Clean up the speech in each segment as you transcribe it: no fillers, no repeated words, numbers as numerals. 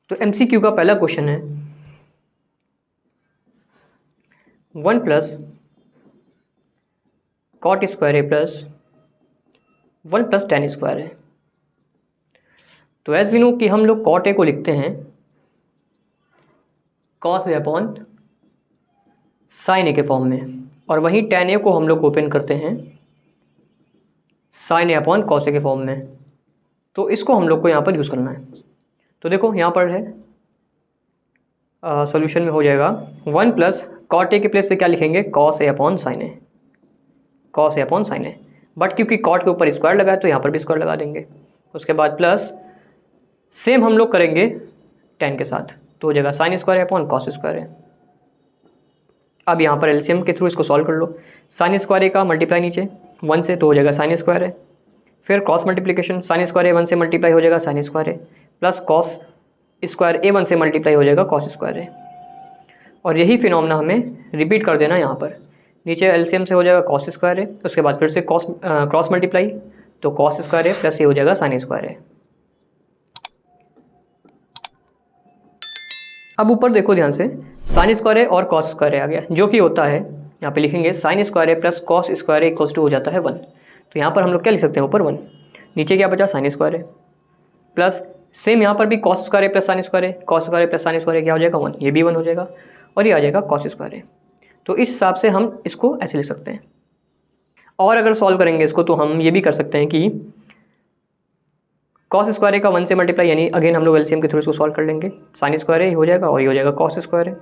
तो MCQ का पहला क्वेश्चन है 1 प्लस कॉट स्क्वायर ए प्लस 1 प्लस टेन स्क्वायर है। तो एज वी नो कि हम लोग कॉट ए को लिखते हैं कॉस ए अपॉन साइन ए के फॉर्म में, और वहीं टेन ए को हम लोग ओपन करते हैं sign A upon cos a के फॉर्म में। तो इसको हम लोग को यहाँ पर यूज़ करना है। तो देखो यहाँ पर है सॉल्यूशन में हो जाएगा 1 प्लस कॉट ए के प्लेस पे क्या लिखेंगे, cos A upon sine A, cos A upon sine A. But क्योंकि कॉट के ऊपर स्क्वायर लगा है तो यहाँ पर भी स्क्वायर लगा देंगे। उसके बाद प्लस सेम हम लोग करेंगे टेन के साथ, तो हो जाएगा sine square upon cos square है। अब यहाँ पर एलसीएम के थ्रू इसको सॉल्व कर लो। साइन स्क्वायर ए का मल्टीप्लाई नीचे 1 से तो हो जाएगा साइन स्क्वायर है, फिर क्रॉस मल्टीप्लिकेशन साइन स्क्वायर ए 1 से मल्टीप्लाई हो जाएगा साइन स्क्वायर है, प्लस कॉस स्क्वायर ए 1 से मल्टीप्लाई हो जाएगा कॉस स्क्वायर है। और यही फिनोमेना हमें रिपीट कर देना यहाँ पर। नीचे एलसीएम से हो जाएगा कॉस स्क्वायर है, उसके बाद फिर से क्रॉस मल्टीप्लाई तो कॉस स्क्वायर है प्लस ये हो जाएगा साइन स्क्वायर है। अब ऊपर देखो ध्यान से, साइन स्क्वायर है और कॉस स्क्वायर है आ गया, जो कि होता है यहाँ पे लिखेंगे साइन स्क्वायर है प्लस कॉस स्क्वायर है इक्वल्स टू हो जाता है 1। तो यहाँ पर हम लोग क्या लिख सकते हैं, ऊपर 1, नीचे क्या बचा साइन स्क्वायर है, प्लस सेम यहाँ पर भी कॉस स्क्वायर है प्लस साइन स्क्वायर है, कॉस स्क्वायर है प्लस साइन स्क्वायर है क्या हो जाएगा 1, ये भी 1 हो जाएगा, और ये आ जाएगा कॉस स्क्वायर है। तो इस हिसाब से हम इसको ऐसे लिख सकते हैं। और अगर सॉल्व करेंगे इसको तो हम ये भी कर सकते हैं कि कॉस स्क्वायर है का 1 से मल्टीप्लाई, यानी अगेन हम लोग एलसीएम के थ्रू इसको सॉल्व कर लेंगे। साइन स्क्वायर है हो जाएगा और ये हो जाएगा कॉस स्क्वायर है,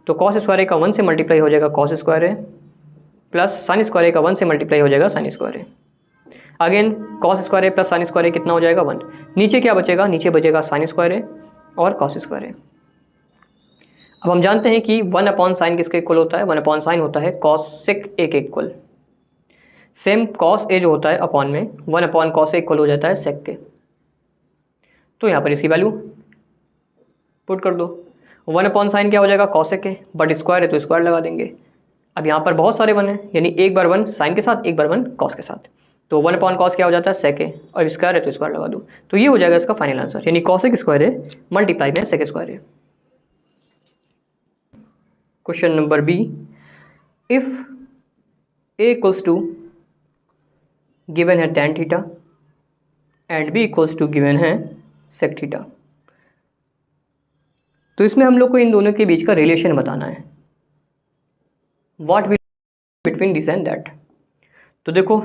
तो कॉस स्क्वायर है का 1 से मल्टीप्लाई हो जाएगा कॉस स्क्वायर है, प्लस साइन स्क्वायर है का 1 से मल्टीप्लाई हो जाएगा साइन स्क्वायर है। अगेन कॉस स्क्वायर है प्लस साइन स्क्वायर है कितना हो जाएगा 1। नीचे क्या बचेगा, नीचे बचेगा साइन स्क्वायर है और कॉस स्क्वायर है। अब हम जानते हैं कि 1 अपॉन साइन किसके इक्वल होता है, 1 अपॉन साइन होता है कॉस सेक ए के इक्वल। सेम कॉस ए जो होता है अपॉन में 1 अपॉन कॉस ए इक्वल हो जाता है सेक के। तो यहाँ पर इसकी वैल्यू पुट कर दो। 1 अपॉन साइन क्या हो जाएगा कॉस सेक के, बट स्क्वायर है तो स्क्वायर लगा देंगे। अब यहाँ पर बहुत सारे 1 हैं, यानी एक बार 1 साइन के साथ एक बार 1 कॉस के साथ, तो 1 अपॉन कॉस क्या हो जाता है सेक है, और स्क्वायर है तो स्क्वायर लगा दो। तो ये हो जाएगा इसका फाइनल आंसर, यानी कॉसेक स्क्वायर है मल्टीप्लाई में सेक स्क्वायर है। Question number b, if a equals to given है tan theta and b equals to given है सेक थीटा। तो इसमें हम लोग को इन दोनों के बीच का रिलेशन बताना है, what will between this and that. तो देखो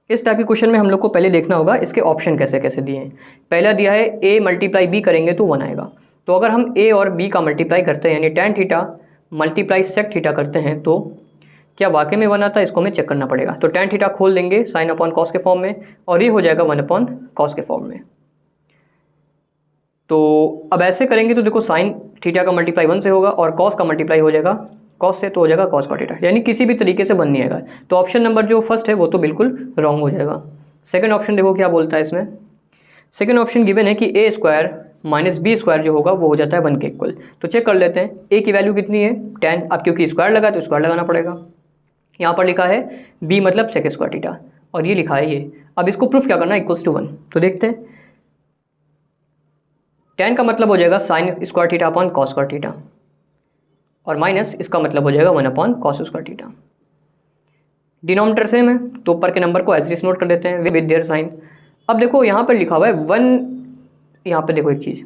इस टाइप के क्वेश्चन में हम लोग को पहले देखना होगा इसके ऑप्शन कैसे कैसे दिए हैं। पहला दिया है a मल्टीप्लाई b करेंगे तो 1 आएगा। तो अगर हम a और b का मल्टीप्लाई करते हैं, यानी tan theta multiply sec theta करते हैं, तो क्या वाकई में 1 आता है, इसको हमें चेक करना पड़ेगा। तो tan थीटा खोल देंगे साइन अपॉन कॉस के फॉर्म में, और ये हो जाएगा 1 अपॉन कॉस के फॉर्म में। तो अब ऐसे करेंगे तो देखो साइन थीटा का मल्टीप्लाई 1 से होगा और कॉस का मल्टीप्लाई हो जाएगा कॉस से, तो हो जाएगा कॉस का थीटा, यानी किसी भी तरीके से 1 नहीं आएगा। तो ऑप्शन नंबर जो फर्स्ट है वो तो बिल्कुल रॉन्ग हो जाएगा। सेकंड ऑप्शन देखो क्या बोलता है इसमें। सेकंड ऑप्शन गिवन है कि ए स्क्वायर माइनस बी स्क्वायर जो होगा वो हो जाता है 1 के इक्वल। तो चेक कर लेते हैं ए की वैल्यू कितनी है 10। अब क्योंकि स्क्वायर लगा तो स्क्वायर लगाना पड़ेगा। यहाँ पर लिखा है बी मतलब सेक स्क्वायर थीटा, और ये लिखा है ये। अब इसको प्रूफ क्या करना है, इक्वल्स टू 1। तो देखते हैं 10 का मतलब हो जाएगा sine square theta upon cos square theta, और माइनस इसका मतलब हो जाएगा 1 upon cos square theta. Denominator same है तो ऊपर के नंबर को एज इट नोट कर देते हैं विद देयर साइन। अब देखो यहाँ पर लिखा हुआ है 1, यहाँ पे देखो एक चीज़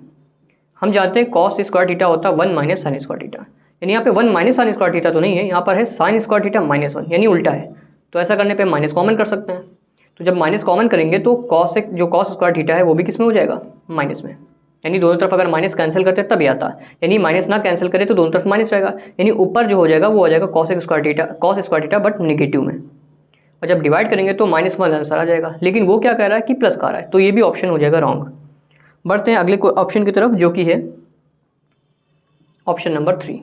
हम जानते हैं कॉस स्क्वायर थीटा होता है 1 माइनस साइन स्क्वायर थीटा, यानी यहाँ पे 1 माइनस साइन स्क्वायर थीटा तो नहीं है, यहाँ पर है साइन स्क्वायर थीटा माइनस 1, यानी उल्टा है। तो ऐसा करने पे माइनस कॉमन कर सकते हैं। तो जब माइनस कॉमन करेंगे तो जो कॉस स्क्वायर थीटा है वो भी किस में हो जाएगा, माइनस में। यानी दोनों तरफ अगर माइनस कैंसिल करते तब ये आता, यानी माइनस ना कैंसिल करे तो दोनों तरफ माइनस रहेगा, यानी ऊपर जो हो जाएगा वो हो जाएगा cos square theta but negative में। और जब डिवाइड करेंगे तो -1 आंसर आ जाएगा, लेकिन वो क्या कह रहा है कि प्लस का रहा है, तो ये भी ऑप्शन हो जाएगा रॉन्ग। बढ़ते हैं अगले ऑप्शन की तरफ जो कि है ऑप्शन नंबर 3।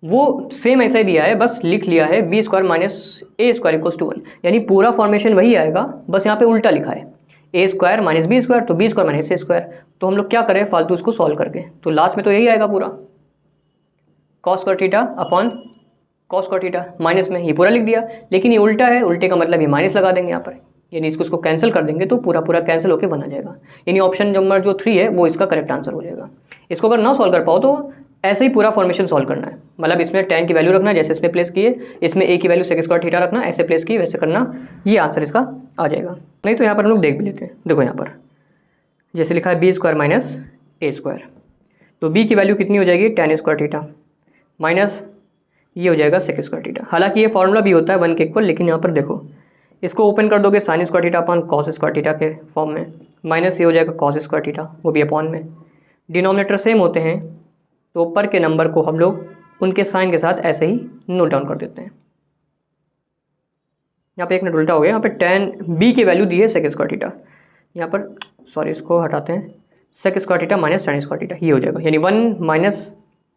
वो सेम ऐसा ही दिया है, बस लिख लिया है b square minus a square equals to 1, यानी पूरा फॉर्मेशन वही आएगा, बस यहाँ पे उल्टा लिखा है ए स्क्वायर माइनस बी स्क्वायर, तो B square minus a square. तो हम लोग क्या करें फालतू इसको सॉल्व करके, तो लास्ट में तो यही आएगा पूरा cos square theta upon cos square theta minus में, ये पूरा लिख दिया, लेकिन ये उल्टा है, उल्टे का मतलब ये माइनस लगा देंगे यहाँ पर, यानी इसको कैंसिल कर देंगे तो पूरा पूरा कैंसिल होकर 1 आ जाएगा। यानी ऑप्शन नंबर जो 3 है वो इसका करेक्ट आंसर हो जाएगा। इसको अगर ना सॉल्व कर पाओ तो ऐसे ही पूरा फॉर्मेशन सॉल्व करना है, मतलब इसमें tan की वैल्यू रखना जैसे इसमें प्लेस किए, इसमें a की वैल्यू sec स्क्वायर थीटा रखना, ऐसे प्लेस किए वैसे करना, ये आंसर इसका आ जाएगा। नहीं तो यहाँ पर हम लोग देख भी लेते हैं। देखो यहाँ पर जैसे लिखा है b square minus a square, तो b की वैल्यू कितनी हो जाएगी tan स्क्वायर थीटा माइनस ये हो जाएगा sec स्क्वायर थीटा। हालांकि ये फॉर्मूला भी होता है 1 के इक्वल, लेकिन यहाँ पर देखो इसको ओपन कर दोगे sign square theta upon cos square theta के फॉर्म में, माइनस ये हो जाएगा कॉस स्क्वायर थीटा वो भी अपॉन में। डिनोमिनेटर सेम होते हैं तो ऊपर के नंबर को हम लोग उनके साइन के साथ ऐसे ही नोट डाउन कर देते हैं। यहाँ पे एक मिनट उल्टा हो गया, यहाँ पे tan b की वैल्यू दी है sec स्क्वायर थीटा, यहाँ पर सॉरी इसको हटाते हैं, sec square theta minus tan square theta ये हो जाएगा, यानी 1 minus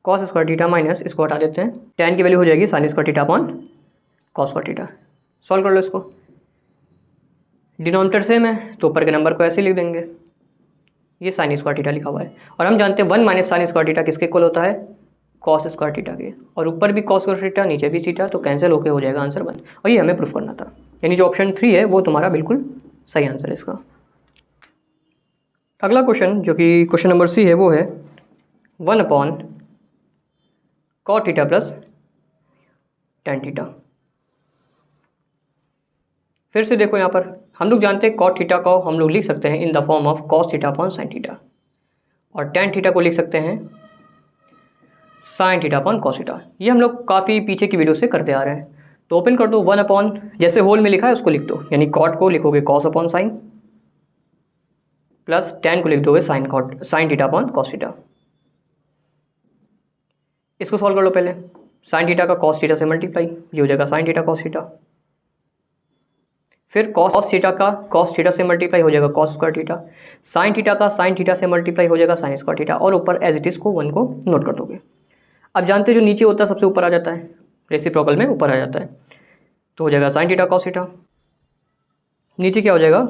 cos square theta minus इसको हटा देते हैं, tan की वैल्यू हो जाएगी sin square theta upon cos square theta. Solve कर लो इसको, डिनोमिनेटर सेम है तो ऊपर के नंबर को ऐसे लिख देंगे, ये साइन स्क्वायर थीटा लिखा हुआ है और हम जानते हैं 1 माइनस साइन स्क्वायर थीटा किसके इक्वल होता है कॉस स्क्वायर थीटा के, और ऊपर भी कॉस स्क्वायर थीटा नीचे भी थीटा, तो कैंसिल होकर हो जाएगा आंसर 1, और ये हमें प्रूफ करना था। यानी जो ऑप्शन 3 है वो तुम्हारा बिल्कुल सही आंसर है इसका। अगला क्वेश्चन जो कि क्वेश्चन नंबर सी है वो है 1 upon cot theta plus tan theta. फिर से देखो यहाँ पर हम लोग जानते हैं कॉट थीटा को हम लोग लिख सकते हैं इन the form of cos theta upon sine theta, और tan थीटा को लिख सकते हैं sine theta upon cos theta. ये हम लोग काफ़ी पीछे की वीडियो से करते आ रहे हैं। तो ओपन कर दो 1 अपॉन जैसे होल में लिखा है उसको लिख दो, यानी कॉट को लिखोगे cos upon sign plus tan को लिख दोगे sine theta upon cos theta. इसको सॉल्व कर लो पहले, साइन थीटा का कॉस थीटा से मल्टीप्लाई, ये हो जाएगा साइन थीटा कॉस थीटा, फिर कॉस थीटा का कॉस थीटा से मल्टीप्लाई हो जाएगा cos square theta, sine theta का साइन थीटा से मल्टीप्लाई हो जाएगा साइन स्क्वायर थीटा, और ऊपर एज इट इज को 1 को नोट कर दोगे। अब जानते हैं जो नीचे होता है सबसे ऊपर आ जाता है, रेसिप्रोकल में ऊपर आ जाता है, तो हो जाएगा साइन थीटा कॉस थीटा, नीचे क्या हो जाएगा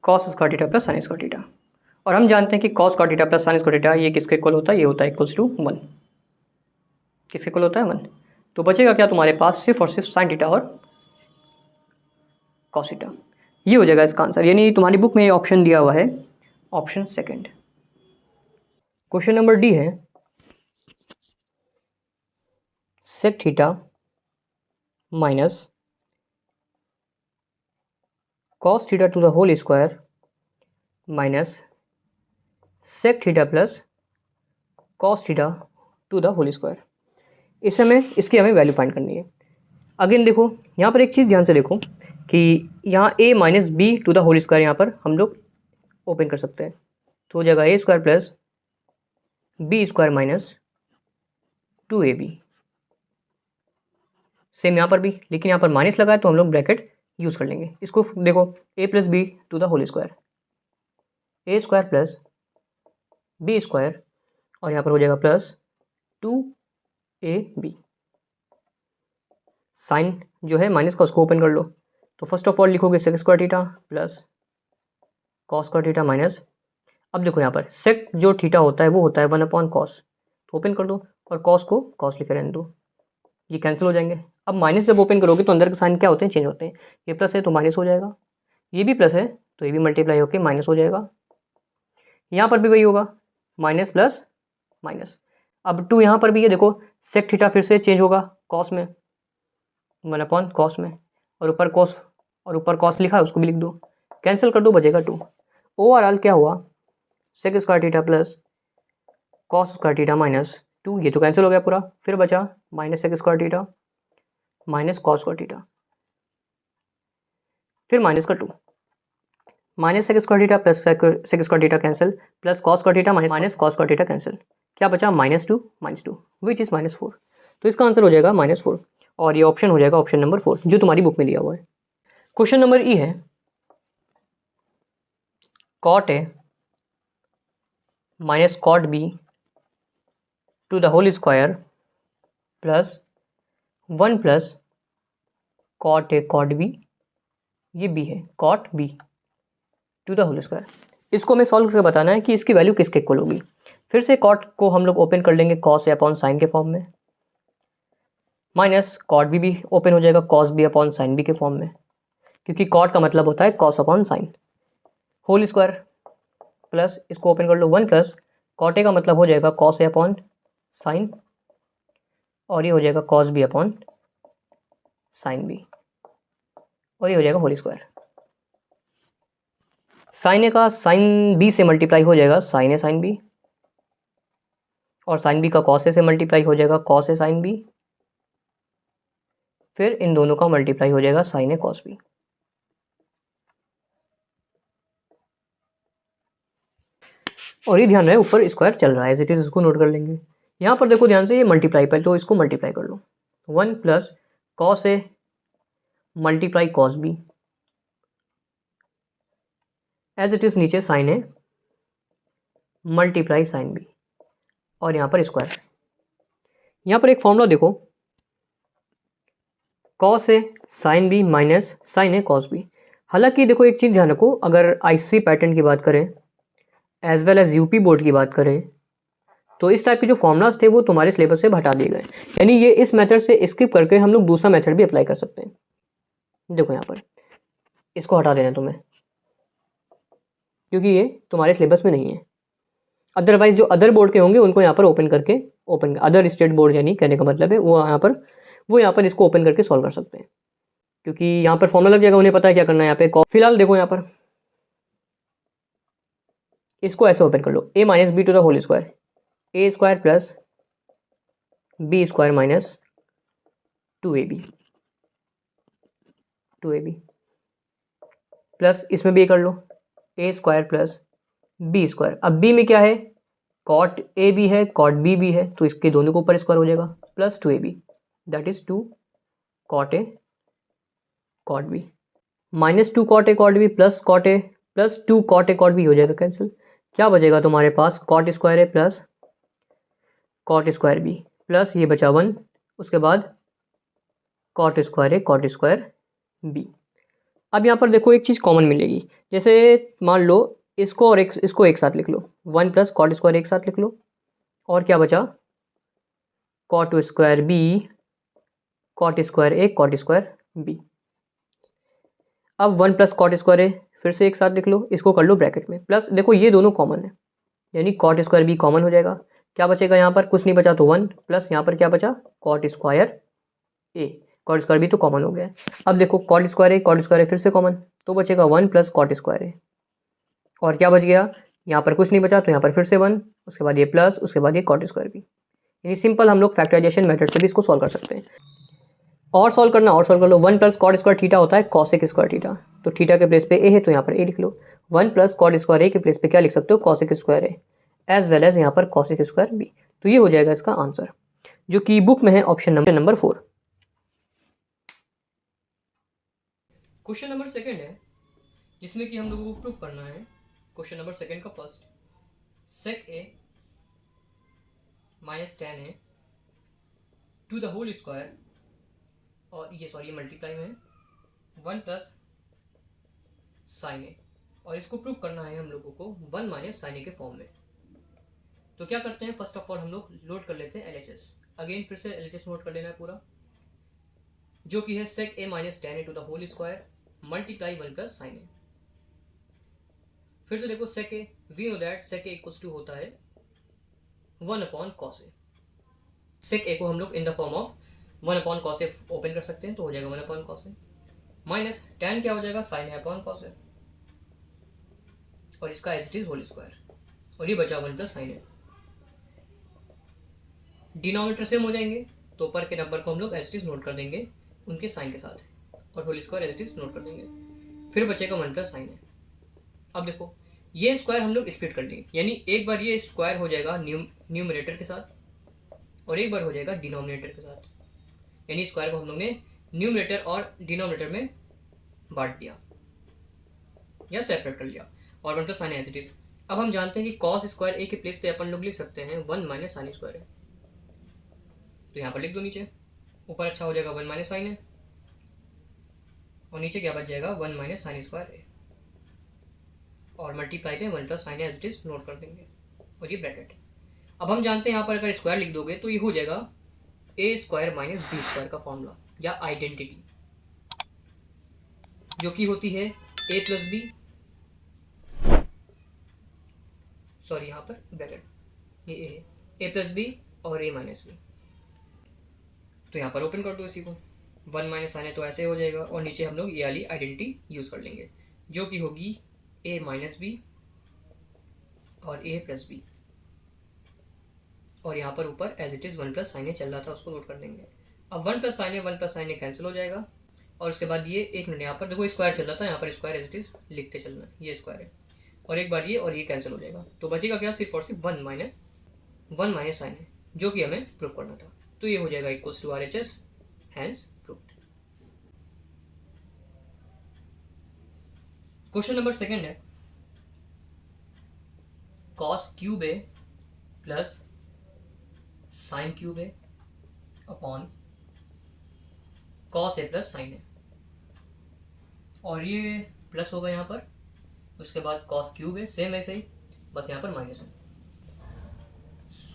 cos square theta plus sine square theta, और हम जानते हैं कि cos square theta plus sine square theta ये किसके इक्वल होता है, ये होता है इक्वल्स टू 1, किसके इक्वल होता है 1। तो बचेगा क्या तुम्हारे पास सिर्फ और सिर्फ साइन थीटा और कॉस थीटा, ये हो जाएगा इसका आंसर। यानी तुम्हारी बुक में ये ऑप्शन दिया हुआ है option second. Question number D है sec theta minus cos theta to the whole square minus sec theta plus cos theta to the whole square. इस समय इसकी हमें वैल्यू फाइंड करनी है। अगेन देखो यहाँ पर एक चीज़ ध्यान से देखो कि यहाँ a minus B to the whole square यहाँ पर हम लोग ओपन कर सकते हैं, तो हो जाएगा a square plus B square minus 2ab। Same यहाँ पर भी, लेकिन यहाँ पर माइनस लगा है तो हम लोग ब्रैकेट यूज़ कर लेंगे। इसको देखो a plus b to the whole square, a square plus B square, और यहाँ पर हो जाएगा प्लस 2ab। साइन जो है माइनस का उसको ओपन कर लो, तो फर्स्ट ऑफ ऑल लिखोगे sec square theta plus cos square theta minus, अब देखो यहाँ पर सेक जो थीटा होता है वो होता है 1 अपॉन कॉस, तो ओपन कर दो और कॉस को कॉस लिखे रहने दो, ये कैंसिल हो जाएंगे। अब माइनस जब ओपन करोगे तो अंदर के साइन क्या होते हैं चेंज होते हैं, ये प्लस है तो माइनस हो जाएगा, ये भी प्लस है तो ये भी मल्टीप्लाई होकर माइनस हो जाएगा, यहाँ पर भी वही होगा माइनस प्लस माइनस। अब 2 यहाँ पर भी है, देखो सेक थीटा फिर से चेंज होगा कॉस में 1 अपॉन कॉस में, और ऊपर कॉस लिखा है उसको भी लिख दो, कैंसिल कर दो बचेगा 2। ओवरऑल क्या हुआ sec square theta plus cos square theta minus 2, ये तो कैंसिल हो गया पूरा, फिर बचा minus sec square theta minus cos square theta, फिर माइनस का 2, minus sec square theta plus sec square theta cancel, plus cos square theta minus cos square theta cancel, क्या बचा -2 विच इज़ -4। तो इसका आंसर हो जाएगा -4, और ये ऑप्शन हो जाएगा ऑप्शन नंबर 4 जो तुम्हारी बुक में दिया हुआ है। क्वेश्चन नंबर ई है cot A minus cot B to the whole square plus 1 plus cot A cot B, ये बी है cot B to the whole square. इसको हमें सॉल्व करके बताना है कि इसकी वैल्यू किसके इक्वल होगी। फिर से कॉट को हम लोग ओपन कर लेंगे कॉस ए अपॉन साइन के फॉर्म में, माइनस कॉट बी भी ओपन हो जाएगा cos B upon sine B के फॉर्म में, क्योंकि कॉट का मतलब होता है cos upon sine, whole square plus इसको ओपन कर लो 1 प्लस कॉट ए का मतलब हो जाएगा कॉस ए अपॉन साइन, और ये हो जाएगा cos B upon sine B, और ये हो जाएगा होल स्क्वायर। साइन ए का साइन बी से मल्टीप्लाई हो जाएगा साइन ए साइन बी, और साइन बी का कॉस ए से मल्टीप्लाई हो जाएगा कॉस ए साइन बी, फिर इन दोनों का मल्टीप्लाई हो जाएगा साइन ए कॉस बी। और ये ध्यान रहे ऊपर स्क्वायर चल रहा है, एज इट इज इसको नोट कर लेंगे। यहाँ पर देखो ध्यान से, ये मल्टीप्लाई पर, तो इसको मल्टीप्लाई कर लो 1 plus cos A multiply cos B, as it is नीचे साइन ए मल्टीप्लाई साइन बी, और यहाँ पर स्क्वायर। यहाँ पर एक फॉर्मूला देखो, कॉस ए साइन बी माइनस साइन ए कॉस बी। हालांकि देखो एक चीज़ ध्यान रखो, अगर आईसीसी पैटर्न की बात करें as well as UP board की बात करें, तो इस टाइप के जो फॉर्मूलाज थे वो तुम्हारे सिलेबस से हटा दिए गए, यानी ये इस मेथड से स्किप करके हम लोग दूसरा मेथड भी अप्लाई कर सकते हैं। देखो यहाँ पर इसको हटा देना तुम्हें, क्योंकि ये तुम्हारे सिलेबस में नहीं है। अदरवाइज जो अदर बोर्ड के होंगे उनको यहाँ पर ओपन करके, अदर स्टेट बोर्ड यानी कहने का मतलब है वो यहाँ पर इसको ओपन करके सॉल्व कर सकते हैं, क्योंकि यहाँ पर फॉर्मूला लग जाएगा, उन्हें पता है क्या करना है। यहाँ पे फिलहाल देखो यहाँ पर इसको ऐसे ओपन कर लो, a minus B to the whole square, A square plus B square minus 2ab plus इसमें भी कर लो A square plus B square. अब बी में क्या है, कॉट ए भी है कॉट बी भी है, तो इसके दोनों के ऊपर स्क्वायर हो जाएगा plus 2ab, that is 2 cot A cot b minus 2 cot A cot b plus cot A plus 2 cot A cot b हो जाएगा कैंसिल। क्या बचेगा तुम्हारे पास, कॉट स्क्वायर ए plus cot square B plus ये बचा 1, उसके बाद cot square a cot square b. अब यहाँ पर देखो एक चीज़ कॉमन मिलेगी, जैसे मान लो इसको और इसको एक साथ लिख लो, 1 प्लस कॉट स्क्वायर एक साथ लिख लो, और क्या बचा cot square b cot square a cot square b. अब 1 प्लस कॉट स्क्वायर ए फिर से एक साथ लिख लो, इसको कर लो ब्रैकेट में, प्लस देखो ये दोनों कॉमन है, यानी कॉट स्क्वायर बी कॉमन हो जाएगा। क्या बचेगा यहाँ पर, कुछ नहीं बचा तो 1, प्लस यहाँ पर क्या बचा cot square a, cot square B तो कॉमन हो गया। अब देखो कॉट स्क्वायर ए फिर से कॉमन, तो बचेगा 1 प्लस कॉट स्क्वायर ए, और क्या बच गया यहाँ पर कुछ नहीं बचा, तो यहाँ पर फिर से 1, उसके बाद ये प्लस, उसके बाद ये कॉट स्क्वायर बी। यानी सिंपल हम लोग फैक्टराइजेशन मेथड से भी इसको सॉल्व कर सकते हैं। और सॉल्व करना, और सॉल्व कर लो, 1 प्लस कॉट स्क्वायर थीटा होता है कॉसेक स्क्वायर थीटा, तो थीटा के प्लेस पे ए है तो यहाँ पर ए लिख लो। 1 प्लस कॉट स्क्वायर ए के प्लेस पे क्या लिख सकते हो, कॉसेक स्क्वायर ए, एज वेल एज यहाँ पर कॉसेक स्क्वायर बी। तो ये हो जाएगा इसका आंसर, जो कि बुक में है option number 4। Question number second है, जिसमें कि हम लोगों को प्रूफ करना है क्वेश्चन नंबर सेकंड का first, sec A minus tan A to the whole square, और ये सॉरी मल्टीप्लाई में 1 प्लस साइन ए, और इसको प्रूफ करना है हम लोगों को 1 माइनस साइन ए के फॉर्म में। तो क्या करते हैं, फर्स्ट ऑफ ऑल हम लोग लोड कर लेते हैं LHS। अगेन फिर से LHS नोट कर लेना है पूरा, जो कि है sec A minus tan A to the whole square multiply 1 plus sine a. फिर से देखो sec a, we know that sec a equals to होता है 1 अपॉन कॉस ए। सेक ए को हम लोग in the form of 1 upon cos A open कर सकते हैं, तो हो जाएगा 1 अपॉन कॉस ए माइनस टेन क्या हो जाएगा साइन ए अपॉन कॉस ए, और इसका as it is whole square, और ये बचा 1 plus sine A. Denominator same हो जाएंगे, तो ऊपर के नंबर को हम लोग एज इट इज नोट कर देंगे उनके साइन के साथ, और whole square as it is note कर देंगे, फिर बचेगा 1 प्लस साइन ए। अब देखो ये स्क्वायर हम लोग स्प्लिट कर देंगे, यानी एक बार ये स्क्वायर हो जाएगा न्यूमरेटर के साथ और एक बार हो जाएगा डिनोमिनेटर के साथ, यानी स्क्वायर को हम लोग ने न्यूमरेटर और डिनोमिनेटर में बांट दिया या सेपरेट कर लिया, और 1 plus sine as it is. अब हम जानते हैं कि कॉस स्क्वायर ए के प्लेस पे अपन लोग लिख सकते हैं 1 माइनस साइन स्क्वायर है, तो यहाँ पर लिख दो नीचे, ऊपर अच्छा हो जाएगा 1 माइनस साइन है, और नीचे क्या बच जाएगा 1 माइनस साइन स्क्वायर है, और मल्टीप्लाई पे 1 plus sine as it is note कर देंगे, और ये ब्रैकेट। अब हम जानते हैं यहाँ पर अगर स्क्वायर लिख दोगे तो ये हो जाएगा ए स्क्वायर माइनस बी स्क्वायर का फॉर्मूला या आइडेंटिटी। जो कि होती है ए प्लस बी, सॉरी यहाँ पर ब्रैकेट ये ए प्लस बी और ए माइनस बी। तो यहाँ पर ओपन कर दो इसी को, 1 माइनस साइन है तो ऐसे हो जाएगा, और नीचे हम लोग ये वाली आइडेंटिटी यूज़ कर लेंगे जो कि होगी ए माइनस बी और ए प्लस बी, और यहाँ पर ऊपर as it is 1 plus sine a चल रहा था उसको नोट कर लेंगे। अब 1 प्लस साइन ए कैंसिल हो जाएगा, और उसके बाद ये एक मिनट यहाँ पर देखो स्क्वायर चल रहा था, यहाँ पर स्क्वायर एज इट इज़ लिखते चलना, ये स्क्वायर है, और एक बार ये और ये कैंसिल हो जाएगा, तो बचेगा क्या, सिर्फ और सिर्फ 1 माइनस साइन है जो कि हमें प्रूफ करना था। तो ये हो जाएगा equals to R H S, hence proved. Question number second है, cos cube A plus sine cube A upon cos A plus sine ए, और ये प्लस होगा यहाँ पर, उसके बाद कॉस क्यूब है सेम ऐसे ही, बस यहाँ पर माइनस है,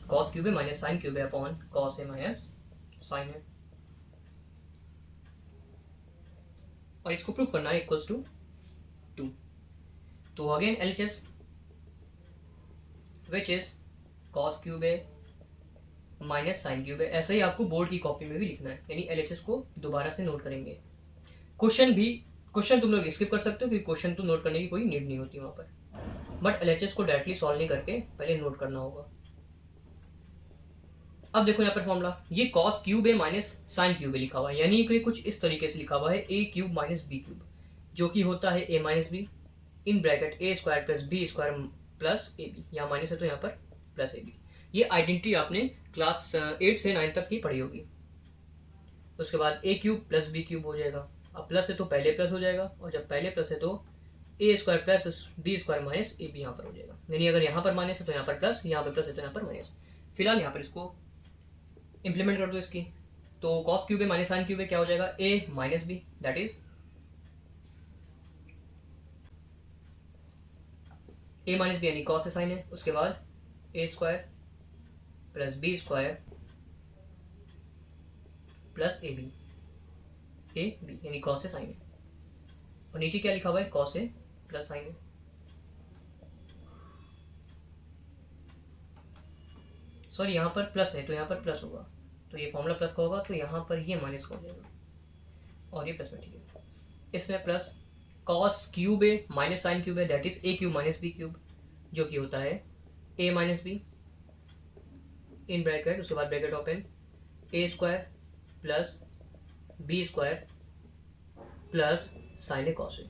कॉस क्यूब है माइनस साइन क्यूब है अपॉन कॉस ए माइनस साइन है, और इसको प्रूफ करना है इक्वल्स टू 2। तो again LHS which is cos cube है माइनस साइन क्यूब है, ऐसे ही आपको बोर्ड की कॉपी में भी लिखना है, यानी एलएचएस को दोबारा से नोट करेंगे। क्वेश्चन तुम लोग स्किप कर सकते हो क्योंकि क्वेश्चन तो नोट करने की कोई नीड नहीं होती वहाँ पर, बट एलएचएस को डायरेक्टली सॉल्व नहीं करके पहले नोट करना होगा। अब देखो यहाँ पर फॉर्मूला, ये cos cube a minus sine cube ए लिखा हुआ है, यानी कि कुछ इस तरीके से लिखा हुआ है a cube minus b cube, जो कि होता है a minus b in bracket a square plus B square plus a b, यहाँ माइनस है तो यहाँ पर प्लस ए बी। ये आइडेंटिटी आपने क्लास 8 से 9 तक की पढ़ी होगी। उसके बाद a cube plus b cube हो जाएगा, अब प्लस है तो पहले प्लस हो जाएगा, और जब पहले प्लस है तो a square plus B square minus a b यहाँ पर हो जाएगा, यानी अगर यहाँ पर माइनस है तो यहाँ पर प्लस, यहाँ पर प्लस है तो यहाँ पर माइनस। फिलहाल यहाँ पर इसको इंप्लीमेंट कर दो इसकी, तो कॉस क्यूब है माइनस साइन क्यूब है क्या हो जाएगा, a minus b, that is a minus b यानी कॉस से साइन है, उसके बाद a square plus B square plus a b यानी कॉस से साइन है, और नीचे क्या लिखा हुआ है, कॉस से प्लस साइन है। सॉरी यहाँ पर प्लस है तो यहाँ पर प्लस होगा, तो ये फॉर्मूला प्लस का होगा, तो यहाँ पर ये माइनस का हो जाएगा, और ये प्लस में, ठीक है। इसमें plus cos cube a minus sine cube है, that is a cube minus b cube, जो कि होता है a minus b in bracket, उसके बाद bracket open a square plus B square plus sine A cos ए,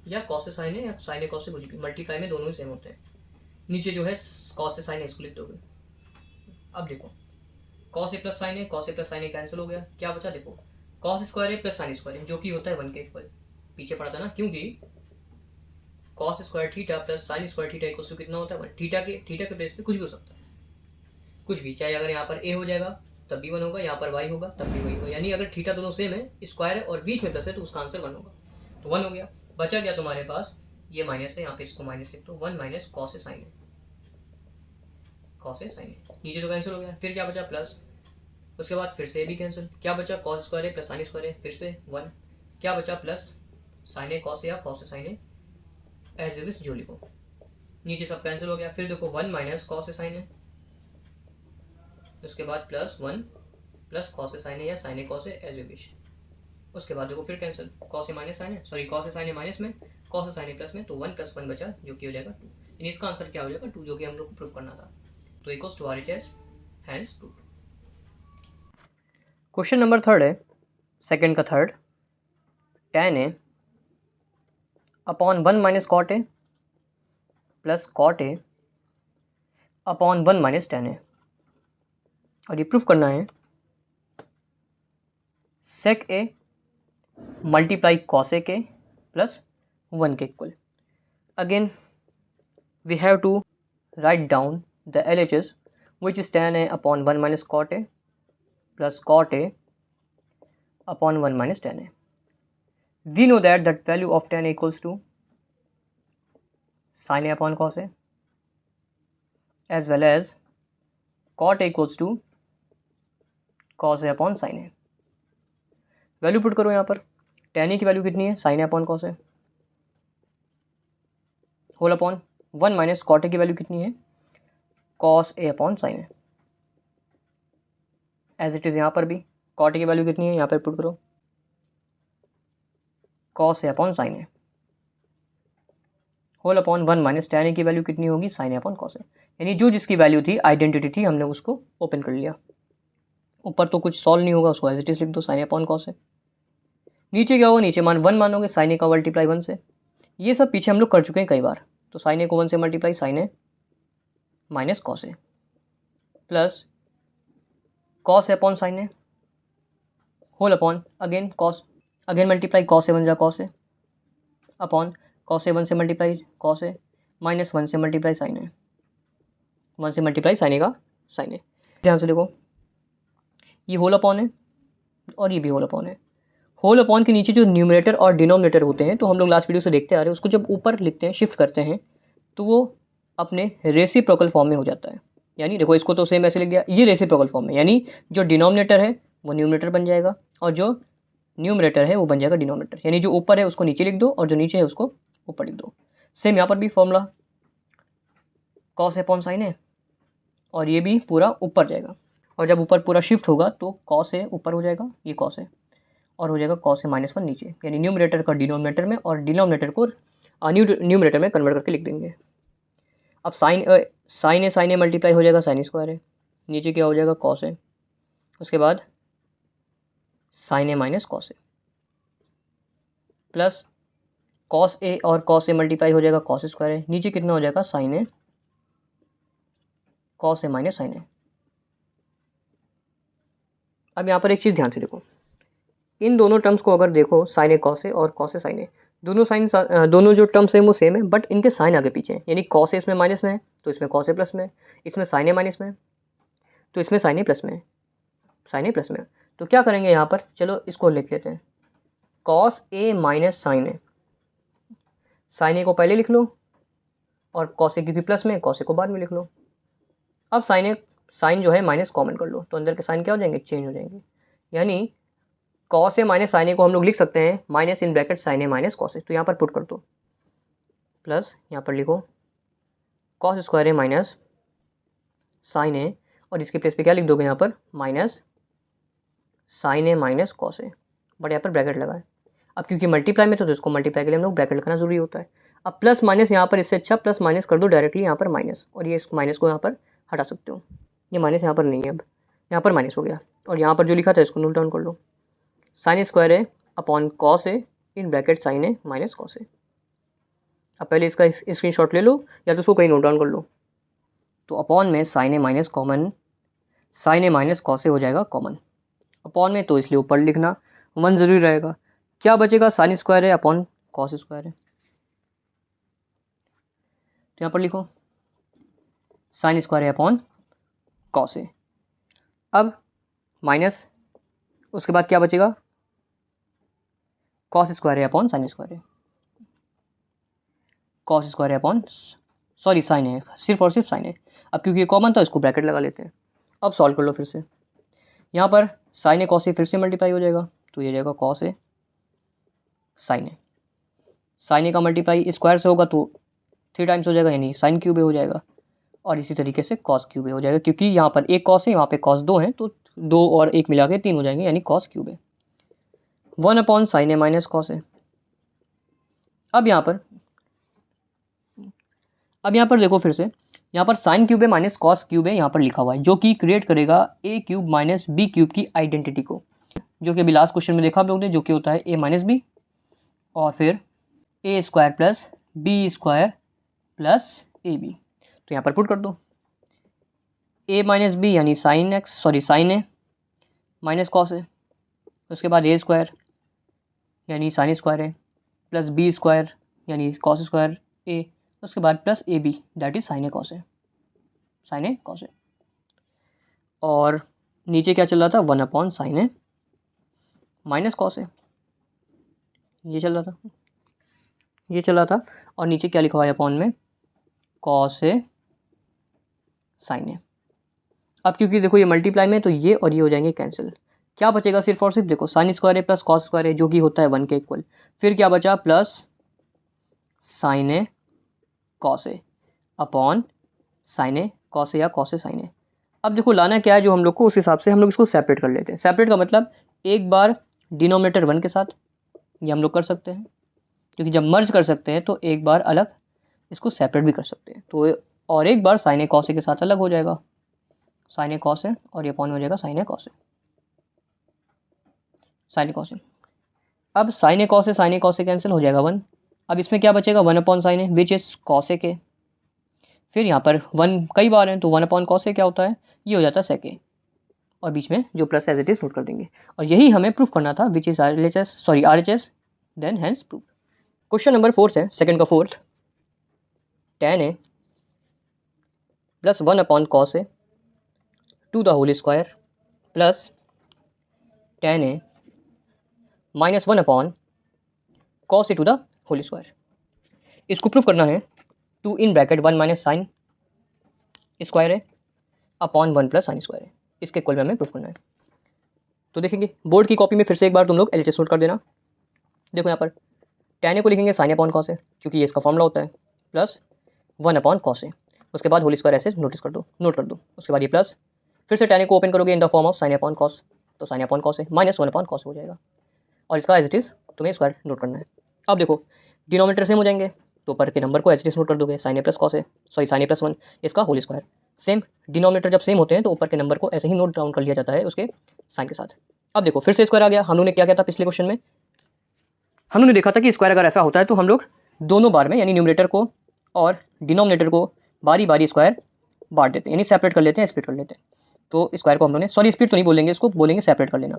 या कॉस ए sine ए या sine ए cos ए, कुछ भी मल्टीप्लाई में दोनों ही सेम होते हैं। नीचे जो है कॉस ए साइन ए इसको लिख दोगे। अब देखो कॉस ए प्लस साइन ए, कॉस ए प्लस साइन ए कैंसिल हो गया, क्या बचा देखो, कॉस स्क्वायर ए प्लस साइन स्क्वायर ए, जो कि होता है 1 के इक्वल, पीछे पड़ा था ना, क्योंकि cos square theta plus sine square theta equal to कितना होता है 1। थीटा के बेस पे कुछ भी हो सकता है, कुछ भी, चाहे अगर यहाँ पर ए हो जाएगा तब भी 1 होगा, यहाँ पर वाई होगा तब भी वही होगा, यानी अगर थीटा दोनों सेम है, स्क्वायर है और बीच में प्लस है तो उसका आंसर 1 होगा, तो 1 हो गया। बचा गया तुम्हारे पास ये माइनस है, यहाँ पे इसको माइनस लिख दो, 1 माइनस कॉस ए साइन है, कॉस ए साइन है, नीचे तो कैंसिल हो गया, फिर क्या बचा प्लस, उसके बाद फिर से ए भी कैंसिल, क्या बचा कॉस स्क्वायर है प्लस साइन स्क्वायर है, फिर से 1, क्या बचा प्लस साइन ए कॉस ए या cos A sine A, as it is जो लिखो, नीचे सब कैंसिल हो गया, फिर देखो 1 माइनस कॉस ए साइन है, उसके बाद प्लस 1 प्लस कॉस ए साइन है या sine A cos A as you wish, उसके बाद देखो फिर कैंसिल, कॉस ए माइनस साइन है, सॉरी कॉस ए साइन ए माइनस में, कॉस ए साइन ए प्लस में, तो 1 प्लस 1 बचा जो कि हो जाएगा 2, यानी इसका आंसर क्या हो जाएगा 2, जो कि हम लोग को प्रूफ करना था, तो equals to RHS, hence proof. Question number 3 है, सेकंड का third, tan A upon 1 minus cot A plus cot A upon 1 minus tan A, और ये प्रूफ करना है sec A multiply cosec A plus 1 के equal. Again we have to write down the LHS which is tan a upon 1 minus cot a plus cot a upon 1 minus tan a. We know that value of tan a equals to sin a upon cos a as well as cot a equals to cos a upon sin a. Value put करो यहाँ पर, tan A की value कितनी है, sine ए upon cos है, whole upon 1 minus cot A की value कितनी है, cos A upon sine A. As it is यहाँ पर भी कॉट ए की वैल्यू कितनी है, यहाँ पर पुट करो, cos A upon sine a, whole upon 1 minus tan A की वैल्यू कितनी होगी, साइन ए अपॉन कॉस ए। यानी जो जिसकी वैल्यू थी, आइडेंटिटी थी, हमने उसको ओपन कर लिया। ऊपर तो कुछ सॉल्व नहीं होगा, उसको एज इट इज़ लिख दो, साइन ए अपॉन कॉस ए। नीचे क्या होगा, नीचे मान 1 मानोगे, साइन ए का मल्टीप्लाई 1 से। ये सब पीछे हम लोग कर चुके हैं कई बार। तो साइन ए को 1 से multiply, sine A minus cos A plus cos A upon sine a, whole upon again cos, again multiply, cos a 1 जा cos A upon cos a 1 से मल्टीप्लाई कॉस ए माइनस 1 से मल्टीप्लाई साइन ए, 1 से multiply sine ए का sign ए। ध्यान से देखो, ये whole upon है और ये भी होल अपॉन है। होल अपॉन के नीचे जो न्यूमरेटर और डिनोमिनेटर होते हैं, तो हम लोग लास्ट वीडियो से देखते आ रहे हैं, उसको जब ऊपर लिखते हैं, शिफ्ट करते हैं, तो वो अपने रेसिप्रोकल फॉर्म में हो जाता है। यानी देखो, इसको तो सेम ऐसे लिख दिया, ये रेसिप्रोकल फॉर्म में, यानी जो डिनोमिनेटर है वो न्यूमरेटर बन जाएगा और जो न्यूमरेटर है वो बन जाएगा डिनोमिनेटर। यानी जो ऊपर है उसको नीचे लिख दो और जो नीचे है उसको ऊपर लिख दो। सेम यहाँ पर भी फॉर्मूला कॉस अपॉन साइन है, और ये भी पूरा ऊपर जाएगा, और जब ऊपर पूरा शिफ्ट होगा तो कॉस ए ऊपर हो जाएगा, ये कॉस है, और हो जाएगा कॉस ए -1 नीचे। यानी न्यूमरेटर का डिनोमिनेटर में और डिनोमिनेटर को न्यूमरेटर में कन्वर्ट करके लिख देंगे। अब साइन ए मल्टीप्लाई हो जाएगा साइन स्क्वायर है, नीचे क्या हो जाएगा, कॉस ए, उसके बाद साइन ए माइनस कॉस ए प्लस कॉस ए और कॉस ए मल्टीप्लाई हो जाएगा कॉस स्क्वायर है, नीचे कितना हो जाएगा, sine A cos A minus sine a. अब यहाँ पर एक चीज़ ध्यान से देखो, इन दोनों टर्म्स को अगर देखो, साइन ए कॉस ए और कॉस ए साइन ए, दोनों जो टर्म्स हैं वो सेम है, बट इनके साइन आगे पीछे हैं। यानी कॉस ए इसमें माइनस में है तो इसमें कॉस ए प्लस में है, इसमें साइन ए माइनस में है तो इसमें साइन ए प्लस में है, साइन ए प्लस में है। तो क्या करेंगे यहाँ पर, चलो इसको लिख लेते हैं, cos A minus sine A, sine a को पहले लिख लो और कॉस ए क्योंकि प्लस में, कॉस ए को बाद में लिख लो। अब साइन जो है माइनस कॉमन कर लो, तो अंदर के साइन क्या हो जाएंगे, चेंज हो जाएंगे। यानी cos A minus sine a को हम लोग लिख सकते हैं minus in bracket sine A minus cos a, तो यहाँ पर पुट कर दो, प्लस यहाँ पर लिखो cos square A minus sine ए, और इसके प्लेस पे क्या लिख दोगे यहाँ पर, minus sine A minus cos A, but यहाँ पर ब्रैकेट लगा है। अब क्योंकि मल्टीप्लाई में तो इसको मल्टीप्लाई के लिए हम लोग ब्रैकेट लगाना जरूरी होता है। अब प्लस माइनस यहाँ पर, इससे अच्छा प्लस माइनस कर दो डायरेक्टली यहाँ पर माइनस, और ये इस माइनस को यहाँ पर हटा सकते हो, ये माइनस यहाँ पर नहीं है, अब यहाँ पर माइनस हो गया, और यहाँ पर जो लिखा था इसको नोट डाउन कर लो, sine square a upon cos a in bracket sine A minus cos a. अब पहले इसका स्क्रीनशॉट ले लो या तो उसको कहीं नोट डाउन कर लो। तो अपॉन में साइन ए माइनस कॉमन, साइन ए माइनस कॉस ए हो जाएगा कॉमन, अपॉन में तो इसलिए ऊपर लिखना 1 ज़रूरी रहेगा। क्या बचेगा, साइन स्क्वायर है अपॉन कॉस स्क्वायर है, तो यहाँ पर लिखो साइन स्क्वायर है अपॉन कॉस ए। अब माइनस, उसके बाद क्या बचेगा, कॉस स्क्वायर है अपॉन साइन स्क्वायर है, कॉस स्क्वायर है अपॉन, सॉरी साइन है, सिर्फ और सिर्फ साइन है। अब क्योंकि ये कॉमन था इसको ब्रैकेट लगा लेते हैं। अब सॉल्व कर लो फिर से, यहाँ पर साइन ए कॉस ए फिर से मल्टीप्लाई हो जाएगा, तो ये जाएगा कॉस ए साइन ए, साइन ए का मल्टीप्लाई स्क्वायर से होगा तो 3 टाइम्स हो जाएगा, यानी साइन क्यूब ए हो जाएगा, और इसी तरीके से कॉस क्यूब ए हो जाएगा, क्योंकि यहाँ पर एक कॉस है, यहाँ पे कॉस 2 हैं, तो 2 और 1 मिला के 3 हो जाएंगे, यानी cos cube A 1 upon sine A minus cos a. अब यहाँ पर देखो फिर से, यहाँ पर sign cube a minus cos cube ए यहाँ पर लिखा हुआ है, जो कि क्रिएट करेगा ए क्यूब माइनस बी क्यूब की आइडेंटिटी को, जो कि अभी लास्ट क्वेश्चन में देखा आप लोग ने, जो कि होता है ए माइनस बी और फिर a square plus B square plus a b. तो यहाँ पर पुट कर दो, ए माइनस बी यानी sine A minus cos a, उसके बाद ए स्क्वायर यानी साइन स्क्वायर है प्लस बी स्क्वायर यानी कॉस स्क्वायर ए, उसके बाद plus a b that is sine A cos ए, और नीचे क्या चल रहा था, 1 upon sine A minus cos a, ये चल रहा था, और नीचे क्या लिखा हुआ है अपॉन में, कॉस ए साइन ए। अब क्योंकि देखो ये मल्टीप्लाई में तो ये और ये हो जाएंगे कैंसिल, क्या बचेगा सिर्फ और सिर्फ, देखो साइन स्क्वायर ए प्लस कॉस स्क्वायर ए जो कि होता है 1 के इक्वल। फिर क्या बचा, प्लस साइन ए कॉस ए अपॉन साइन ए कॉस ए या कॉस ए साइन ए। अब देखो लाना क्या है जो हम लोग को, उस हिसाब से हम लोग इसको सेपरेट कर लेते हैं। सेपरेट का मतलब एक बार डिनोमिनेटर 1 के साथ, ये हम लोग कर सकते हैं क्योंकि जब मर्ज कर सकते हैं तो एक बार अलग इसको सेपरेट भी कर सकते हैं। तो और एक बार साइन ए कॉस ए के साथ अलग हो जाएगा, साइन ए कॉस ए, और ये अपॉन हो जाएगा sine A cos A, sine A cos a. अब sine A cos a cancel हो जाएगा 1। अब इसमें क्या बचेगा, 1 upon sine a which is cos a के। फिर यहाँ पर 1 कई बार है तो 1 अपॉन कॉस ए क्या होता है, ये हो जाता है सेक ए, और बीच में जो plus as it is note कर देंगे। और यही हमें प्रूफ करना था, which is R H S, then hence proof. Question number 4 है, सेकंड का 4th, tan A plus 1 upon cos A to the whole square plus tan A minus 1 upon cos A to the whole square. इसको proof करना है 2 in bracket 1 minus sine square है upon 1 plus sine square है, इसके equal में हमें proof करना है। तो देखेंगे बोर्ड की कॉपी में फिर से एक बार तुम लोग एलएचएस नोट कर देना। देखो यहाँ पर tan ए को लिखेंगे साइन अपॉन कॉस ए क्योंकि ये इसका फॉर्मूला होता है, प्लस 1 अपॉन कॉस ए, उसके बाद होल स्क्वायर ऐसे नोट कर दो। उसके बाद ये प्लस, फिर से tan ए को ओपन करोगे इन the form of sine upon cos, तो साइन अपॉन कॉस ए माइनस 1 अपॉन कॉस हो जाएगा, और इसका एज इट इज़ तुम्हें स्क्वायर नोट करना है। अब देखो डिनोमिनेटर सेम हो जाएंगे तो ऊपर के नंबर को एज इट इज़ नोट कर दोगे, साइन ए प्लस कॉस ए, सॉरी साइन ए प्लस 1 इसका होल स्क्वायर। सेम डिनोमिनेटर जब सेम होते हैं तो ऊपर के नंबर को ऐसे ही नोट डाउन कर लिया जाता है उसके साइन के साथ। अब देखो फिर से स्क्वायर आ गया। हम लोग ने क्या किया था पिछले क्वेश्चन में, हम लोग ने देखा था कि स्क्वायर अगर ऐसा होता है तो हम लोग दोनों बार में यानी न्यूमरेटर को और डिनोमिनेटर को बारी बारी स्क्वायर बांट देते हैं, यानी सेपरेट कर लेते हैं, स्प्लिट कर लेते हैं। तो स्क्वायर को हम लोगों ने, सॉरी स्प्लिट तो नहीं बोलेंगे, इसको बोलेंगे सेपरेट कर लेना,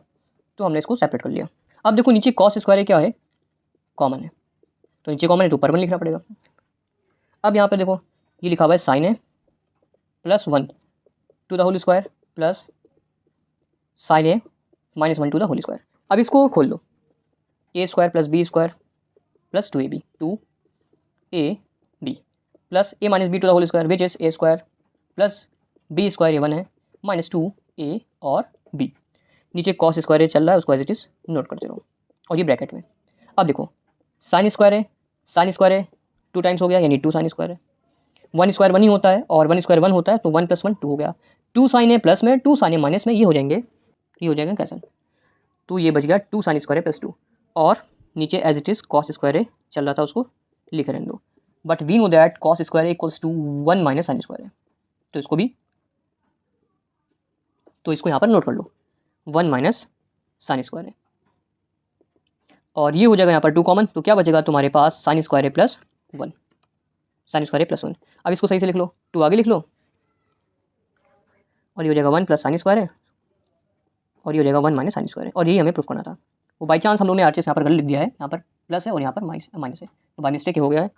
तो हमने इसको सेपरेट कर लिया। अब देखो नीचे कॉस स्क्वायर क्या है, कॉमन है, तो नीचे कॉमन है तो ऊपर 1 लिखना पड़ेगा। अब यहाँ पर देखो ये लिखा हुआ है sine A plus 1 to the whole square plus sine A minus 1 to the whole square. अब इसको खोल दो, a square plus B square plus 2ab 2ab plus a minus B to the whole square which is a square plus B square, ये 1 है, minus 2a और b। नीचे cos square a चल रहा है, उसको एज इट इज़ नोट करते रहो, और ये ब्रैकेट में। अब देखो साइन स्क्वायर है 2 टाइम्स हो गया, यानी 2 साइन स्क्वायर है। 1 स्क्वायर 1 ही होता है और 1 स्क्वायर 1 होता है, तो 1 प्लस 1 2 हो गया। 2 साइन ए प्लस में 2 साइन ए माइनस में ये हो जाएंगे, ये हो जाएगा कैंसल, तो ये बच गया 2 साइन स्क्वायर ए प्लस 2, और नीचे as it is cos square a चल रहा था उसको लिख रहने दो। But we know that cos square a equals to 1 minus sine square है, तो इसको भी, तो इसको यहाँ पर नोट कर लो 1 माइनस साइन स्क्वायर है, और ये हो जाएगा यहाँ पर 2 कॉमन, तो क्या बचेगा तुम्हारे पास साइन स्क्वायर ए प्लस 1, साइन स्क्वायर ए प्लस 1। अब इसको सही से लिख लो, 2 आगे लिख लो, और ये हो जाएगा 1 प्लस साइन स्क्वायर है, और ये हो जाएगा 1 माइनस साइन स्क्वायर है, और यही हमें प्रूफ करना था। वो बाई चांस हम लोग ने आरएचएस यहाँ पर गलत लिख दिया है, यहाँ पर प्लस है और यहाँ पर माइनस है, तो बाई मिस्टेक हो गया है,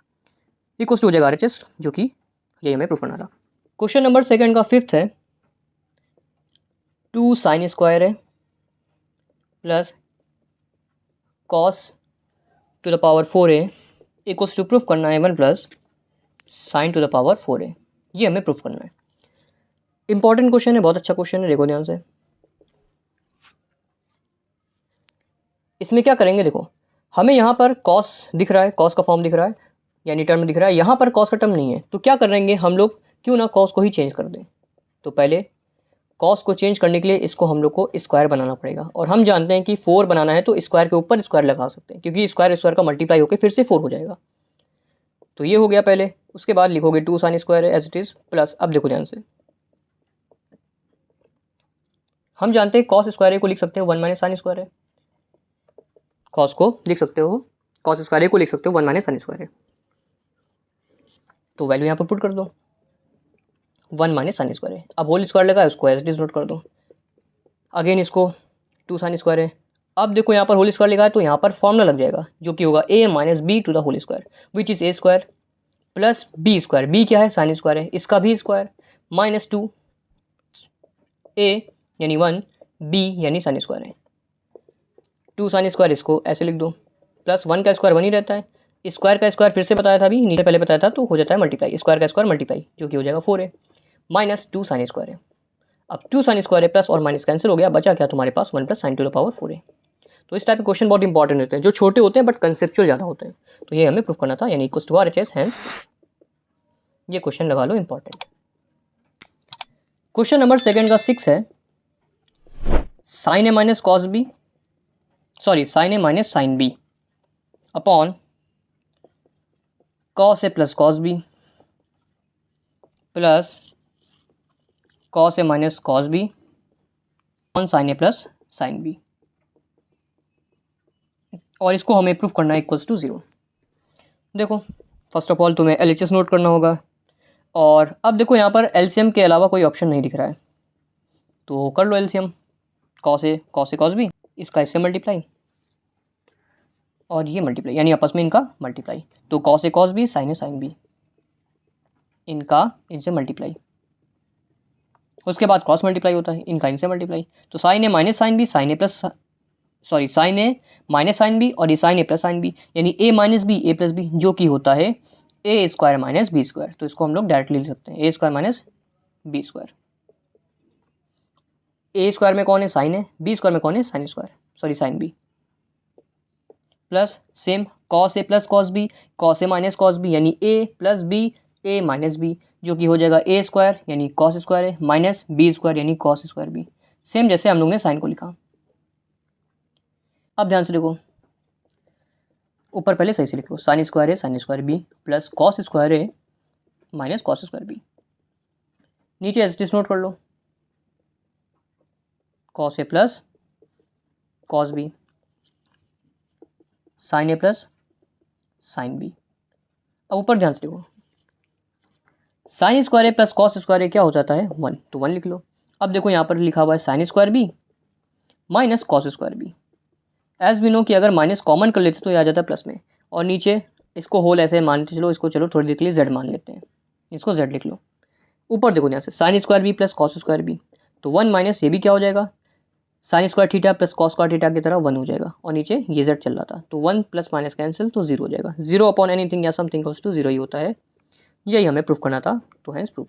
इक्वल्स टू हो जाएगा आरएचएस, जो कि यही हमें प्रूफ करना था। क्वेश्चन नंबर 2 का 5th है, 2 साइन स्क्वायर है plus cos to the power 4a equals to proof करना है 1 plus sine to the power 4a, ये हमें प्रूफ करना है। इंपॉर्टेंट क्वेश्चन है, बहुत अच्छा क्वेश्चन है, देखो ध्यान से। इसमें क्या करेंगे, देखो हमें यहाँ पर कॉस दिख रहा है, कॉस का फॉर्म दिख रहा है, यानी टर्म दिख रहा है, यहाँ पर कॉस का टर्म नहीं है, तो क्या करेंगे हम लोग, क्यों ना कॉस को ही चेंज कर दें। तो पहले कॉस को चेंज करने के लिए इसको हम लोग को स्क्वायर बनाना पड़ेगा, और हम जानते हैं कि 4 बनाना है तो स्क्वायर के ऊपर स्क्वायर लगा सकते हैं, क्योंकि स्क्वायर का मल्टीप्लाई होकर फिर से 4 हो जाएगा। तो ये हो गया पहले, उसके बाद लिखोगे 2 sine square as it is plus, अब देखो ध्यान से, हम जानते हैं कॉस स्क्वायर को लिख सकते हो 1 माइनस साइन स्क्वायर है, कॉस को लिख सकते हो, कॉस स्क्वायर को लिख सकते हो 1 माइनस साइन स्क्वायर है, तो वैल्यू यहाँ पर पुट कर दो 1 माइनस साइन स्क्वायर है। अब होल स्क्वायर लगा है, उसको एज इट इज़ नोट कर दो, अगेन इसको 2 साइन स्क्वायर है। अब देखो यहाँ पर होल स्क्वायर लिखा है तो यहाँ पर फॉर्मूला लग जाएगा, जो कि होगा a minus B to the whole square which is a square plus B square, B क्या है साइन स्क्वायर है, इसका भी स्क्वायर, माइनस 2 a यानी 1 b यानी साइन स्क्वायर है, 2 साइन स्क्वायर इसको ऐसे लिख दो, प्लस 1 का स्क्वायर 1 ही रहता है, स्क्वायर का स्क्वायर फिर से बताया था अभी, नीचे पहले बताया था, तो हो जाता है मल्टीप्लाई, स्क्वायर का स्क्वायर मल्टीप्लाई, जो कि हो जाएगा 4a माइनस 2 साइन स्क्वायर है। अब 2 साइन स्क्वायर है प्लस और माइनस कैंसिल हो गया, बचा क्या तुम्हारे पास 1 plus sine to the power 4 है। तो इस टाइप के क्वेश्चन बहुत इंपॉर्टेंट होते हैं, जो छोटे होते हैं बट कंसेप्चुअल ज़्यादा होते हैं। तो ये हमें प्रूफ करना था, यानी इक्वल्स टू RHS, हैंस ये क्वेश्चन लगा लो इंपॉर्टेंट। क्वेश्चन नंबर सेकंड का 6 है, साइन ए minus cos b, sorry sine ए minus sine b upon cos ए plus cos b plus cos ए minus cos B upon sine ए plus sine B, और इसको हमें proof करना है इक्वल्स टू 0। देखो first of all तुम्हें LHS note करना होगा, और अब देखो यहाँ पर LCM के अलावा कोई ऑप्शन नहीं दिख रहा है, तो कर लो LCM। Cos a cos B, इसका इससे मल्टीप्लाई और ये मल्टीप्लाई, यानी आपस में इनका मल्टीप्लाई। तो cos a cos B, sine A sine B, इनका इनसे मल्टीप्लाई। उसके बाद क्रॉस मल्टीप्लाई होता है, इनका इनसे मल्टीप्लाई। तो साइन ए माइनस साइन बी, साइन ए प्लस सॉरी साइन ए माइनस साइन बी, और ये साइन ए प्लस साइन बी, यानी ए minus B A plus B, जो कि होता है ए स्क्वायर माइनस बी स्क्वायर। तो इसको हम लोग डायरेक्टली लिख सकते हैं, ए square minus B square. A square में कौन है, साइन है, बी स्क्वायर में कौन है, sine square, sorry sine b, plus same cos ए प्लस कॉस बी, कॉस ए माइनस कॉस बी, यानी a plus b a minus b, जो कि हो जाएगा ए स्क्वायर यानी कॉस स्क्वायर है, माइनस बी स्क्वायर यानी कॉस स्क्वायर बी, सेम जैसे हम लोग ने साइन को लिखा। अब ध्यान से देखो, ऊपर पहले सही से लिखो, साइन स्क्वायर है sine square B plus cos square है माइनस कॉस स्क्वायर बी, नीचे एस नोट कर लो, कॉस ए प्लस कॉस बी, साइन ए प्लस साइन बी। अब ऊपर ध्यान से देखो, sine square A plus cos square A क्या हो जाता है 1, तो 1 लिख लो। अब देखो यहाँ पर लिखा हुआ है sine square B minus cos square B, as we know कि अगर माइनस कॉमन कर लेते तो ये आ जाता है प्लस में, और नीचे इसको होल ऐसे मानते चलो, इसको चलो थोड़ी देर के लिए जेड मान लेते हैं, इसको जेड लिख लो। ऊपर देखो यहाँ से sine square B plus cos square B, तो 1 माइनस ये भी क्या हो जाएगा, sine square theta plus cos square theta की तरह 1 हो जाएगा, और नीचे ये जेड चल रहा था, तो 1 प्लस माइनस कैंसिल, तो 0 हो जाएगा। 0 अपॉन एनीथिंग या समथिंग इक्वल्स टू 0 ही होता है, यही हमें प्रूफ करना था, तो है प्रूफ।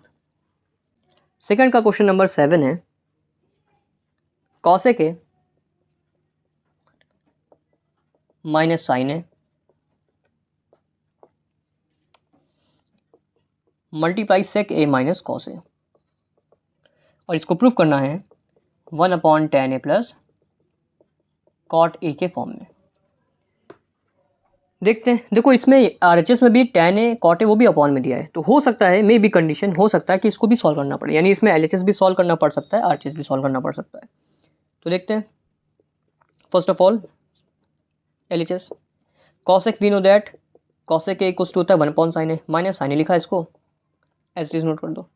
सेकंड का क्वेश्चन नंबर 7 है, cosec a minus sine A multiply sec A minus cos ए, और इसको प्रूफ करना है 1 upon tan a plus cot a के फॉर्म में। देखते हैं, देखो इसमें RHS में भी टेन ए कॉट ए वो भी अपॉन में दिया है, तो हो सकता है मे बी कंडीशन हो सकता है कि इसको भी सॉल्व करना पड़े, यानी इसमें LHS भी सॉल्व करना पड़ सकता है, RHS भी सॉल्व करना पड़ सकता है। तो देखते हैं, first of all LHS cosec we know that cosec A equals to होता है 1 upon sine A, minus sine A लिखा है, इसको एज इज नोट कर दो।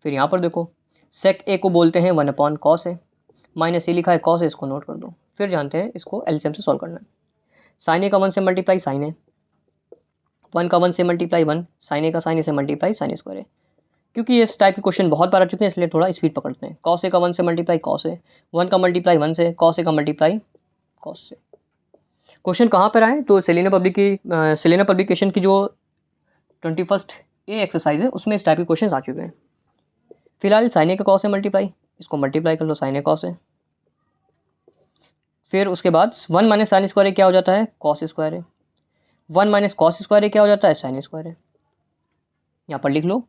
फिर यहाँ पर देखो सेक ए को बोलते हैं 1 अपॉन कॉस ए, माइनस ए लिखा है कॉस ए, इसको नोट कर दो। फिर जानते हैं इसको LCM से सॉल्व करना है, साइन ए का 1 से मल्टीप्लाई साइन ए, 1 का 1 से मल्टीप्लाई 1, साइन ए का साइन ए से मल्टीप्लाई साइन स्क्वायर ए। क्योंकि इस टाइप के क्वेश्चन बहुत बार आ चुके हैं, इसलिए थोड़ा स्पीड पकड़ते हैं। कॉस ए का 1 से मल्टीप्लाई कॉस ए, 1 का मल्टीप्लाई 1 से, कॉस ए का मल्टीप्लाई कॉस से। क्वेश्चन कहाँ पर आए, तो सेलेना पब्लिकेशन की जो 21st ए एक्सरसाइज है उसमें इस टाइप के क्वेश्चन आ चुके हैं। फिलहाल साइन ए का कॉस से मल्टीप्लाई, इसको मल्टीप्लाई कर लो साइन ए कॉस ए। फिर उसके बाद 1 माइनस साइन स्क्वायर ए क्या हो जाता है, cos square A. 1 minus cos square A क्या हो जाता है, साइन स्क्वायर ए। यहाँ पर लिख लो,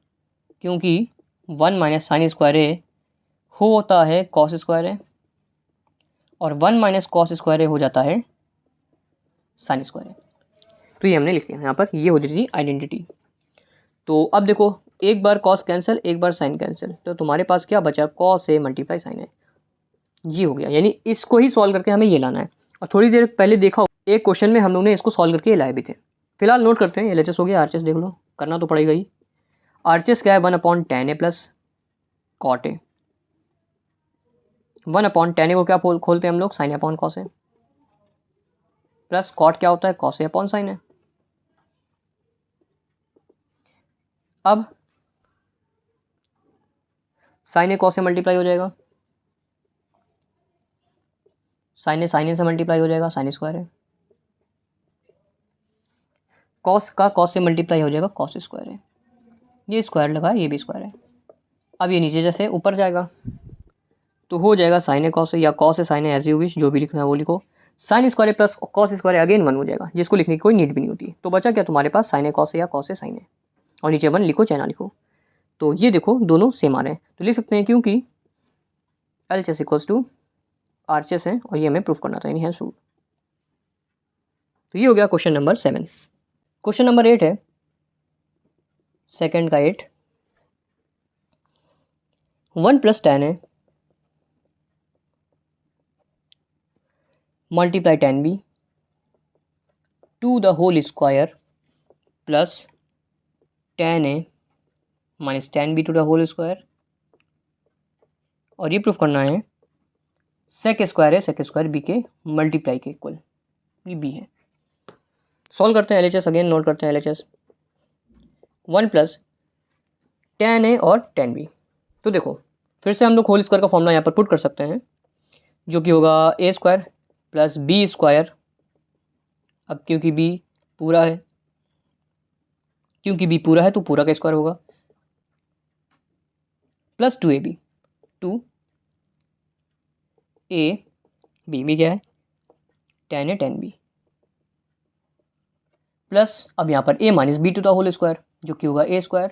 क्योंकि 1 माइनस साइन स्क्वायर ए होता है कॉस स्क्वायर ए, और 1 माइनस कॉस स्क्वायर ए हो जाता है साइन स्क्वायर ए। तो ये हमने लिख लिया यहाँ पर, ये हो जाती आइडेंटिटी। तो अब देखो, एक बार कॉस कैंसिल, एक बार साइन कैंसिल, तो तुम्हारे पास क्या बचा, कॉस ए मल्टीप्लाई साइन ए, ये हो गया। यानी इसको ही सॉल्व करके हमें ये लाना है। और थोड़ी देर पहले देखा एक क्वेश्चन में हम लोग ने इसको सॉल्व करके लाए भी थे। फिलहाल नोट करते हैं, LHS हो गया, RHS देख लो, करना तो पड़ेगा ही। RHS क्या है, 1 upon tan a plus cot a. 1 upon tan a को क्या खोलते हैं हम लोग, साइन ए अपॉन कॉस ए, प्लस कॉट क्या होता है, cos A upon sine a. अब साइन ए कॉस से मल्टीप्लाई हो जाएगा, साइन ए से मल्टीप्लाई हो जाएगा, साइन स्क्वायर है। कॉस का कॉस से मल्टीप्लाई हो जाएगा, कॉस स्क्वायर है। ये स्क्वायर लगा, ये भी स्क्वायर है। अब ये नीचे जैसे ऊपर जाएगा, तो हो जाएगा साइन ए कॉस ए या cos A sine A, as you wish, जो भी लिखना है वो लिखो। Sine square A plus cos square A again 1 हो जाएगा, जिसको लिखने की कोई नीड भी नहीं होती है। तो बचा क्या तुम्हारे पास, साइन ए कॉस ए या कॉस ए साइन ए, और नीचे 1 लिखो चाहे ना लिखो। तो ये देखो दोनों सेम आ रहे हैं, तो लिख सकते हैं क्योंकि LHS इक्वल्स टू RHS है, और ये हमें प्रूफ करना था, यानी हैंस रूल। तो ये हो गया क्वेश्चन नंबर 7। क्वेश्चन नंबर 8 है, सेकंड का 8। 1 + tan A multiply tan B to the whole square plus tan A minus tan B to the whole square, और ये प्रूफ करना है सेक स्क्वायर है सेक स्क्वायर B के मल्टीप्लाई के equal, ये B है। सॉल्व करते हैं LHS, अगेन नोट करते हैं LHS। 1 + tan A और tan B। तो देखो फिर से हम लोग होल स्क्वायर का फॉर्मूला यहाँ पर पुट कर सकते हैं, जो कि होगा A² प्लस B²। अब क्योंकि B पूरा है, तो पूरा का स्क्वायर होगा, प्लस 2AB, 2AB क्या है, tan A tan B, plus अब यहाँ पर A - B to the whole square, जो कि होगा A²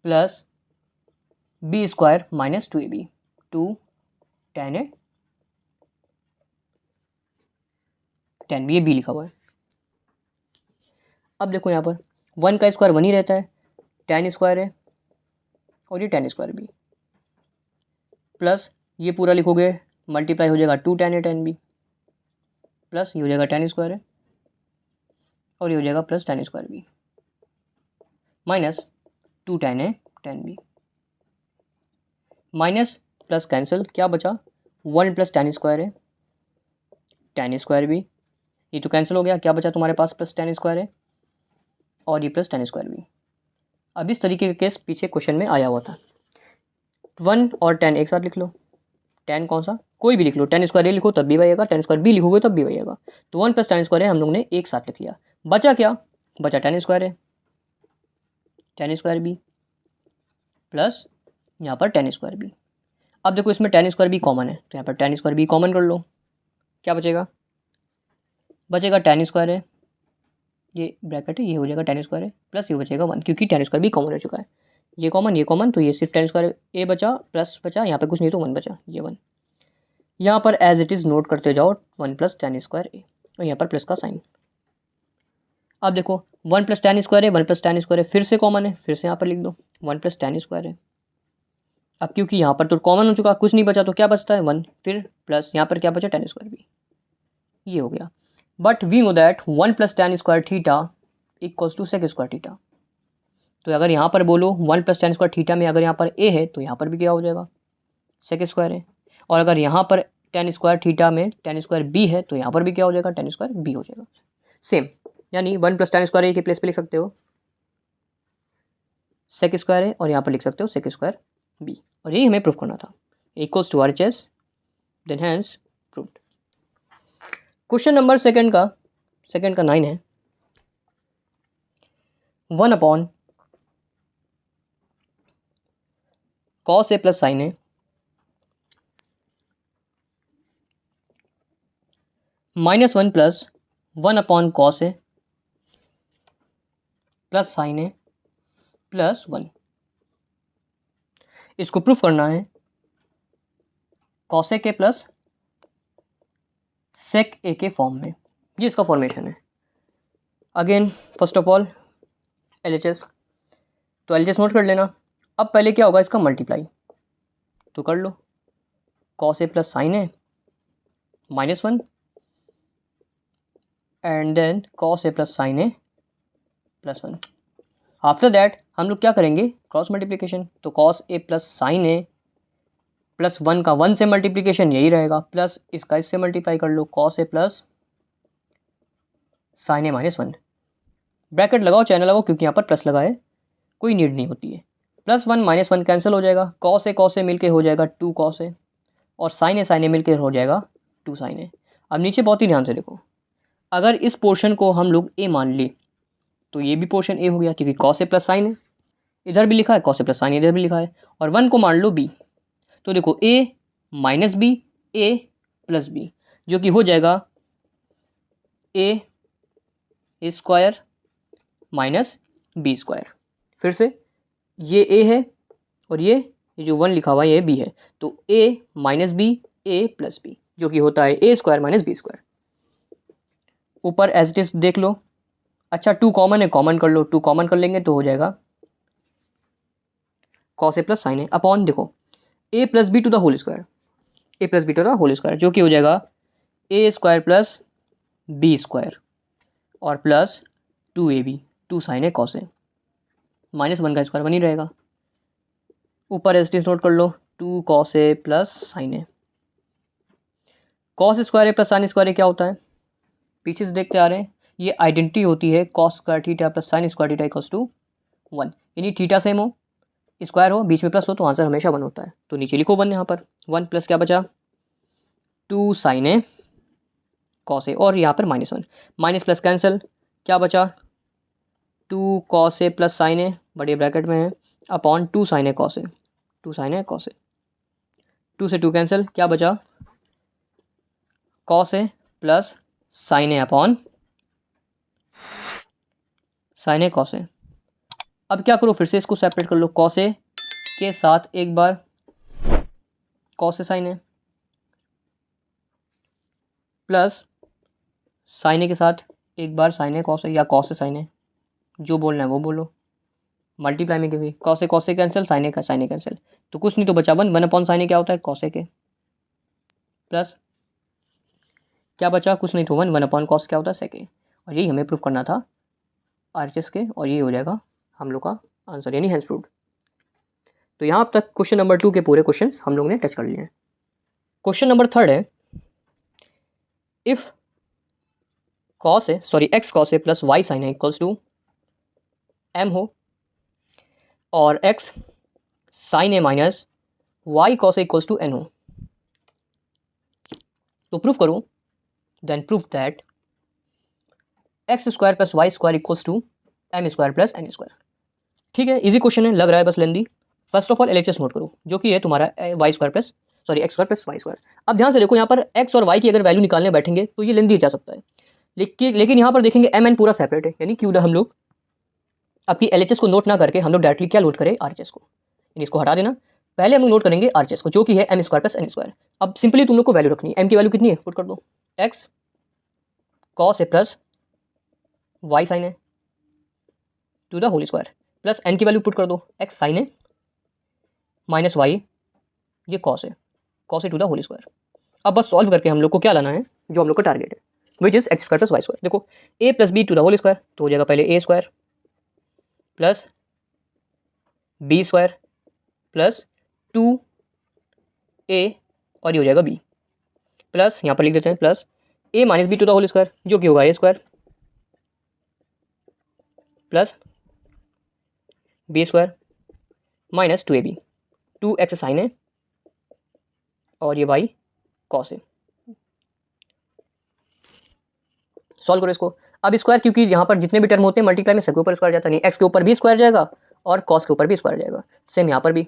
plus B² minus 2AB, 2 tan A tan B, ये B लिखा हुआ है। अब देखो यहाँ पर 1 का स्क्वायर 1 ही रहता है, tan स्क्वायर है, और ये tan स्क्वायर B, प्लस ये पूरा लिखोगे मल्टीप्लाई हो जाएगा 2 tan A tan B, plus ये हो जाएगा tan स्क्वायर है, और ये हो जाएगा plus tan square B, minus 2 tan A tan B, minus plus cancel, क्या बचा, 1 + tan स्क्वायर है tan स्क्वायर B, ये तो कैंसिल हो गया, क्या बचा तुम्हारे पास, प्लस tan स्क्वायर है, और ये प्लस tan स्क्वायर B। अब इस तरीके का केस पीछे क्वेश्चन में आया हुआ था। 1 और tan एक साथ लिख लो, tan कौन सा, कोई भी लिख लो, tan स्क्वायर A लिखो तब भी आएगा, tan स्क्वायर B लिखोगे तब भी आएगा। तो 1 + tan स्क्वायर A हम लोग ने एक साथ लिख लिया, बचा क्या, बचा tan square A tan square B plus यहाँ पर tan स्क्वायर B। अब देखो इसमें tan स्क्वायर B कॉमन है, तो यहाँ पर tan स्क्वायर B कॉमन कर लो, क्या बचेगा, बचेगा tan स्क्वायर है, ये ब्रैकेट है, ये हो जाएगा tan स्क्वायर है, प्लस ये बचेगा 1, क्योंकि tan स्क्वायर B कॉमन हो चुका है, ये कॉमन, तो ये सिर्फ tan स्क्वायर A बचा, प्लस बचा, यहाँ पे कुछ नहीं तो 1 बचा, ये 1। यहाँ पर एज इट इज़ नोट करते जाओ 1 + tan स्क्वायर A, और यहाँ पर प्लस का साइन। अब देखो 1 + tan स्क्वायर है, 1 + tan स्क्वायर है, फिर से कॉमन है, फिर से यहाँ पर लिख दो 1 + tan स्क्वायर है। अब क्योंकि यहाँ पर तो कॉमन हो चुका, कुछ नहीं बचा, तो क्या बचता है 1, फिर प्लस यहाँ पर क्या बचा, tan स्क्वायर B, ये हो गया। But we know that 1 + tan square theta equals to sec square theta. तो अगर यहाँ पर बोलो 1 + tan स्क्वायर थीटा में अगर यहाँ पर A है, तो यहाँ पर भी क्या हो जाएगा, सेक स्क्वायर है, और अगर यहाँ पर tan स्क्वायर थीटा में tan स्क्वायर B है, तो यहाँ पर भी क्या हो जाएगा, tan स्क्वायर B हो जाएगा सेम। यानी 1 + tan स्क्वायर A के प्लेस पे लिख सकते हो सेक स्क्वायर है, और यहाँ पर लिख सकते हो सेक स्क्वायर B, और यही हमें प्रूफ करना था, equals to RHS, then hence proved. Question number second का 9 है, 1/cos A + sin A -1 + 1/cos A + sin A + 1। इसको प्रूफ करना है cos A के प्लस sec A के फॉर्म में, ये इसका फॉर्मेशन है। Again first of all LHS, तो LHS नोट कर लेना। अब पहले क्या होगा, इसका मल्टीप्लाई तो कर लो, cos A + sin A -1 and then cos A + sin A + 1। After that हम लोग क्या करेंगे, क्रॉस मल्टीप्लिकेशन, तो cos A + sin A + 1 का 1 से मल्टीप्लिकेशन यही रहेगा, प्लस इसका इससे मल्टीप्लाई कर लो, cos A + sin A -1, bracket लगाओ चाहे लगाओ, क्योंकि यहाँ पर प्लस लगाए कोई नीड नहीं होती है, +1 -1 कैंसिल हो जाएगा, cos A मिलके हो जाएगा 2 cos A, और sin A मिलके हो जाएगा 2 sin A। अब नीचे बहुत ही ध्यान से देखो, अगर इस पोर्शन को हम लोग A मान ले, तो ये भी पोर्शन A हो गया, क्योंकि cos A + sin A इधर भी लिखा है, cos A + sin A इधर भी लिखा है, और 1 को मान लो B, तो देखो A minus B A plus B, जो कि हो जाएगा ए स्क्वायर माइनस बी स्क्वायर। फिर से ये ए है और ये जो 1 लिखा हुआ है ये बी है, तो ए minus B A plus B, जो कि होता है ए स्क्वायर माइनस बी स्क्वायर। ऊपर एज इट इज देख लो। अच्छा 2 कॉमन है, कॉमन कर लो, 2 कॉमन कर लेंगे तो हो जाएगा कॉस ए प्लस साइन ए अपॉन, देखो a plus b to the whole square, A plus b to the whole square, जो कि हो जाएगा ए स्क्वायर प्लस बी स्क्वायर और प्लस 2ab 2 साइन ए कॉस ए, माइनस 1 का स्क्वायर 1 ही रहेगा। ऊपर एज इट इज नोट कर लो 2 cos A plus sine A. Cos square A plus sine square A क्या होता है, पीछे से देखते आ रहे हैं, ये आइडेंटिटी होती है cos square theta plus sine square theta equals to 1, यानी थीटा सेम हो, स्क्वायर हो, बीच में प्लस हो तो आंसर हमेशा 1 होता है। तो नीचे लिखो 1 यहाँ पर, 1 प्लस क्या बचा 2 साइन ए कॉस ए, और यहाँ पर -1, माइनस प्लस कैंसिल, क्या बचा 2 कॉस ए प्लस साइन ए बड़े ब्रैकेट में है अपॉन 2 साइन ए कॉस ए, 2 साइन ए कॉस ए, 2 से 2 कैंसिल, क्या बचा cos A plus sine A upon sine A cos a. अब क्या करो, फिर से इसको सेपरेट कर लो, कॉस ए के साथ एक बार cos A sine A plus sine ए के साथ एक बार साइन ए कॉस ए या कॉस ए साइन ए, जो बोलना है वो बोलो, मल्टीप्लाई में क्योंकि cos a cancel, sign A cancel, तो कुछ नहीं तो बचा 1 अपॉन साइन ए क्या होता है कॉस ए के, प्लस क्या बचा कुछ नहीं तो 1 अपॉन कॉस क्या होता है सेक ए, और यही हमें प्रूफ करना था आरएचएस के, और ये हो जाएगा हम लोग का आंसर, यानी हेंस प्रूव्ड। तो यहाँ अब तक क्वेश्चन नंबर 2 के पूरे क्वेश्चन हम लोग ने टच कर लिए हैं। क्वेश्चन नंबर 3 है, if x cos A plus Y sine a equals to m हो और x sine A minus y cos a equals to n हो, तो प्रूफ करो, then proof that x square plus Y square equals to m square plus N square. ठीक है, easy question है, लग रहा है बस लेंदी। First of all LHS note करो, जो कि है तुम्हारा x square plus Y square. अब ध्यान से देखो, यहाँ पर एक्स और वाई की अगर वैल्यू निकालने बैठेंगे तो ये लेंदी जा सकता है, लेकिन यहाँ पर देखेंगे एम एन पूरा सेपरेट है, यानी क्यों ना हम लोग आपकी एलएचएस को नोट ना करके हम लोग डायरेक्टली क्या लोड करें आरएचएस को, यानी इसको हटा देना, पहले हम लोग नोट करेंगे आरएचएस को, जो कि है M square plus N square. अब सिंपली तुम लोग को वैल्यू रखनी है, एम की वैल्यू कितनी है पुट कर दो, X cos A plus Y sine A to the whole square, plus N की वैल्यू पुट कर दो, एक्स साइन ए माइनस वाई ये cos A to the whole square. अब बस सॉल्व करके हम लोग को क्या लाना है, जो हम लोग का टारगेट है, which is x square plus Y square. देखो a plus b to the whole square, तो हो जाएगा पहले a square plus B square plus 2a और ये हो जाएगा b, प्लस यहाँ पर लिख देते हैं plus a minus B to the whole square, जो कि होगा a square plus B square minus 2ab 2x sine ए और ये y कॉस ए। सॉल्व करो इसको। अब स्क्वायर, क्योंकि यहाँ पर जितने भी टर्म होते हैं मल्टीप्लाई में सबके ऊपर स्क्वायर जाता नहीं, एक्स के ऊपर भी स्क्वायर जाएगा और कॉस के ऊपर भी स्क्वायर जाएगा, सेम यहाँ पर भी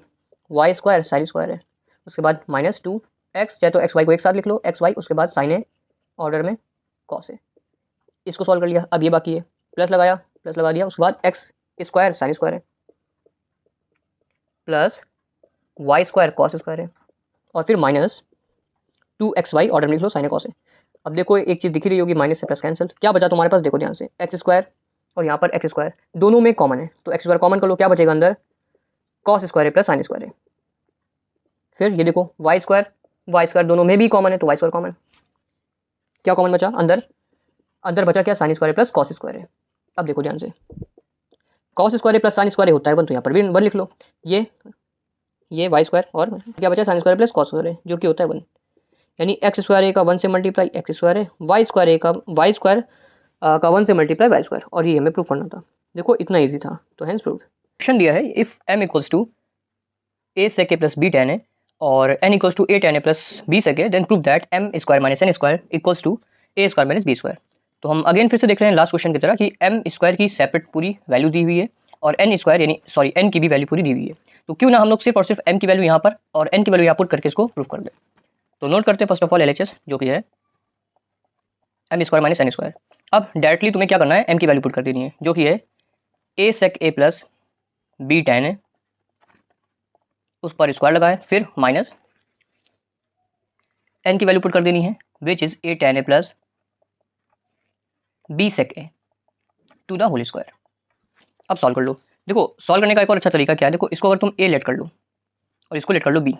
वाई स्क्वायर साइन स्क्वायर है, उसके बाद माइनस 2x, चाहे तो एक्स वाई को एक साथ लिख लो, एक्स वाई उसके बाद साइन ए ऑर्डर में कॉस ए। इसको सॉल्व कर लिया, अब ये बाकी है, प्लस लगा दिया, उसके बाद एक्स स्क्वायर साइन स्क्वायर है plus Y square cos square है और फिर माइनस 2xy ऑर्डर में लिख लो साइन ए कॉस ए। अब देखो एक चीज़ दिख रही होगी, माइनस से प्लस कैंसिल, क्या बचा तुम्हारे पास, देखो ध्यान से, एक्स स्क्वायर और यहाँ पर एक्स स्क्वायर दोनों में कॉमन है, तो एक्स स्क्वायर कॉमन कर लो, क्या बचेगा अंदर cos square plus sine square है। फिर ये देखो वाई स्क्वायर दोनों में भी कॉमन है, तो वाई स्क्वायर कॉमन, क्या कॉमन बचा अंदर बचा क्या sine square plus cos square है। अब देखो ध्यान से, cos square plus sine square होता है 1, तो यहाँ पर भी 1 लिख लो, ये वाई स्क्वायर और क्या बचा sine square plus cos square है, जो कि होता है 1, यानी एक्स स्क्वायर ए का 1 से मल्टीप्लाई एक्स स्क्वायर है, वाई स्क्वायर ए का वाई स्क्वायर का 1 से मल्टीप्लाई वाई स्क्वायर, और ये हमें प्रूफ करना था। देखो इतना ईजी था, तो हेंस प्रूफ। क्वेश्चन दिया है, if m equals to a sec a plus b tan a और n equals to a tan a plus b sec a, then prove that m square minus N square equals to a square minus B square. तो हम again फिर से देख रहे हैं last question की तरह कि एम स्क्वायर की सेपरेट पूरी वैल्यू दी हुई है और एन स्क्वायर एन की भी वैल्यू पूरी दी हुई है, तो क्यों ना हम लोग सिर्फ और सिर्फ एम की वैल्यू यहाँ पर और एन की वैल्यू यहाँ पुट करके इसको प्रूफ कर दें। तो नोट करते हैं फर्स्ट ऑफ ऑल LHS जो कि है M square minus N square. अब डायरेक्टली तुम्हें क्या करना है, एम की वैल्यू पुट कर देनी है जो कि है a sec a plus b tan है, उस पर स्क्वायर लगाए, फिर माइनस एन की वैल्यू पुट कर देनी है which is a tan a plus b sec a to the whole square. अब सॉल्व कर लो। देखो सॉल्व करने का एक और अच्छा तरीका क्या है, देखो इसको अगर तुम ए लेट कर लो और इसको लेट कर लो बी,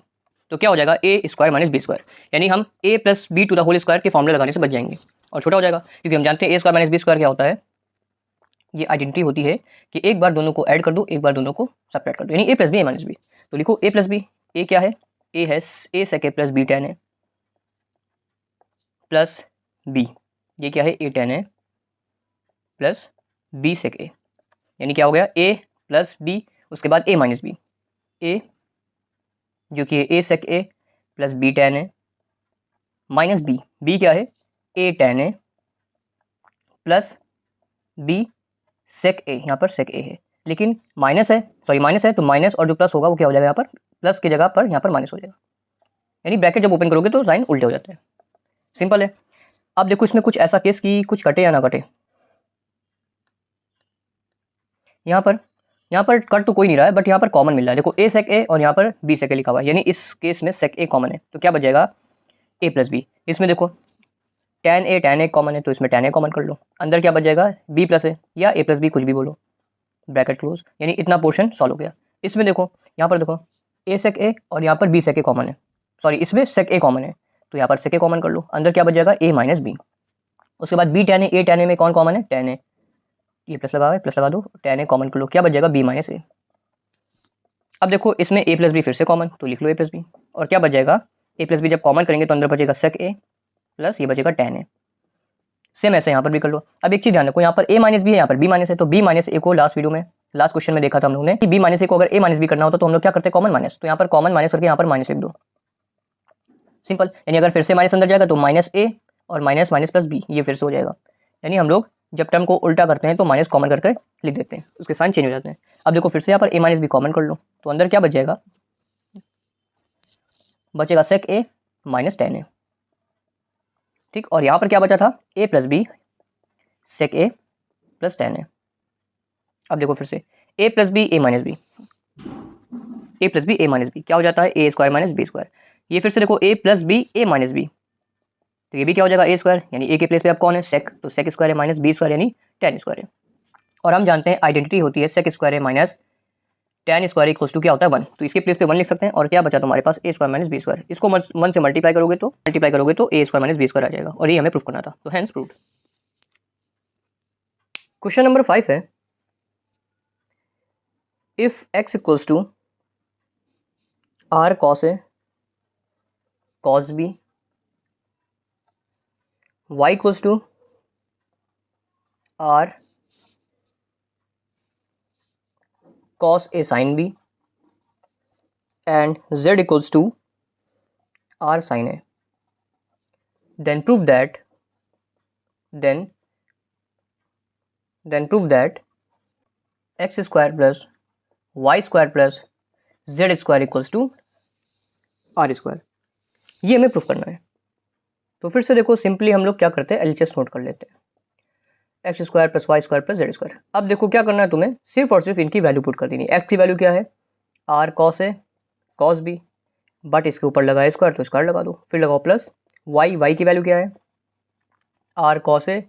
तो क्या हो जाएगा ए स्क्वायर माइनस बी स्क्वायर, यानी हम a plus b to the whole square के फॉर्मूला लगाने से बच जाएंगे और छोटा हो जाएगा, क्योंकि हम जानते हैं ए स्क्वायर माइनस बी स्क्वायर क्या होता है, ये आइडेंटिटी होती है कि एक बार दोनों को ऐड कर दो, एक बार दोनों को सब्ट्रैक्ट कर दो, यानी a plus b a minus B. तो लिखो ए प्लस बी, ए क्या है, ए है a sec a plus b tan है प्लस बी, ये क्या है ए टेन है प्लस बी सेक ए, यानी क्या हो गया ए प्लस बी उसके बाद ए माइनस बी, ए जो कि ए sec a plus b tan है माइनस बी, बी क्या है ए टेन है प्लस बी सेक ए, यहाँ पर सेक ए है लेकिन माइनस है, सॉरी माइनस है, तो माइनस और जो प्लस होगा वो क्या हो जाएगा, यहाँ पर प्लस की जगह पर यहाँ पर माइनस हो जाएगा, यानी ब्रैकेट जब ओपन करोगे तो साइन उल्टे हो जाते हैं। सिंपल है। अब देखो इसमें कुछ ऐसा केस कि कुछ कटे या ना कटे, यहाँ पर कट तो कोई नहीं रहा है बट यहाँ पर कॉमन मिल रहा है, देखो ए सेक ए और यहाँ पर बी सेक ए लिखा हुआ है, यानी इस केस में सेक ए कॉमन है, तो क्या बच जाएगा ए प्लस बी। इसमें देखो टेन ए कॉमन है तो इसमें टेन ए कॉमन कर लो, अंदर क्या बच जाएगा बी प्लस ए या ए प्लस बी कुछ भी बोलो, ब्रैकेट क्लोज, यानी इतना पोर्शन सॉल्व हो गया। इसमें देखो यहाँ पर देखो ए सेक ए और यहाँ पर बी सेक ए कॉमन है, सॉरी इसमें सेक ए कॉमन है तो यहाँ पर सेक ए कॉमन कर लो, अंदर क्या बच जाएगा ए माइनस बी, उसके बाद बी टेन ए टेन ए में कौन कॉमन है टेन ए, ये प्लस लगा है प्लस लगा दो, टेन ए कॉमन कर लो, क्या बच जाएगा बी माइनस ए। अब देखो इसमें ए प्लस बी फिर से कॉमन, तो लिख लो ए प्लस बी, और क्या बच जाएगा ए प्लस बी जब कॉमन करेंगे तो अंदर बचेगा सेक ए प्लस ये बचेगा टेन ए। सेम ऐसे यहाँ पर भी कर लो। अब एक चीज़ ध्यान रखो, यहाँ पर ए माइनस बी है, यहाँ पर बी माइनस है, तो बी माइनस ए को लास्ट वीडियो में लास्ट क्वेश्चन में देखा था हम लोगों ने कि बी माइनस ए को अगर ए माइनस बी करना होता तो हम लोग क्या करते हैं कॉमन माइनस, तो यहाँ पर कॉमन माइनस करके यहाँ पर माइनस लिख दो, सिंपल, यानी अगर फिर से माइनस अंदर जाएगा तो माइनस ए और माइनस माइनस प्लस बी ये फिर से हो जाएगा, यानी हम लोग जब टर्म को उल्टा करते हैं तो माइनस कॉमन करके लिख देते हैं, उसके साइन चेंज हो जाते हैं। अब देखो फिर से यहाँ पर ए माइनस बी कॉमन कर लो तो अंदर क्या बच जाएगा, बचेगा सेक ए माइनस टेन ए, ठीक, और यहाँ पर क्या बचा था ए plus b sec a plus ten ए। अब देखो फिर से ए plus b a minus B, A plus b a minus B क्या हो जाता है ए स्क्वायर माइनस बी स्क्वायर, ये फिर से देखो a plus b a minus B, तो ये भी क्या हो जाएगा ए स्क्वायर, यानी ए के प्लेस पे अब कौन है सेक, तो सेक स्क्वायर है माइनस बी स्क्वायर यानी टेन स्क्वायर है, और हम जानते हैं आइडेंटिटी होती है सेक स्क्वायर है minus tan square equals to क्या होता है वन, तो इसके प्लेस पे वन लिख सकते हैं, और क्या बचा तुम्हारे पास ए स्क्वायर माइनस बी स्क्वायर, इसको वन से मल्टीप्लाई करोगे तो a square minus B square आ जाएगा, और ये हमें प्रूफ करना था, तो हैंस प्रूव्ड। क्वेश्चन नंबर 5 है, if x equals to r cos a cos b, y equals to r cos a sin b and z equals to r sin a, then prove that x square plus y square plus z square equals to r square, ये हमें proof करना है। तो फिर से देखो simply हम लोग क्या करते हैं एलएचएस नोट कर लेते हैं, x square plus Y square plus z square. अब देखो क्या करना है तुम्हें, सिर्फ और सिर्फ इनकी वैल्यू पुट कर देनी है। एक्स की वैल्यू क्या है r cos a cos b, but इसके ऊपर लगाए स्क्वायर तो स्क्वायर लगा दो, फिर लगाओ प्लस वाई की वैल्यू क्या है आर कॉस ए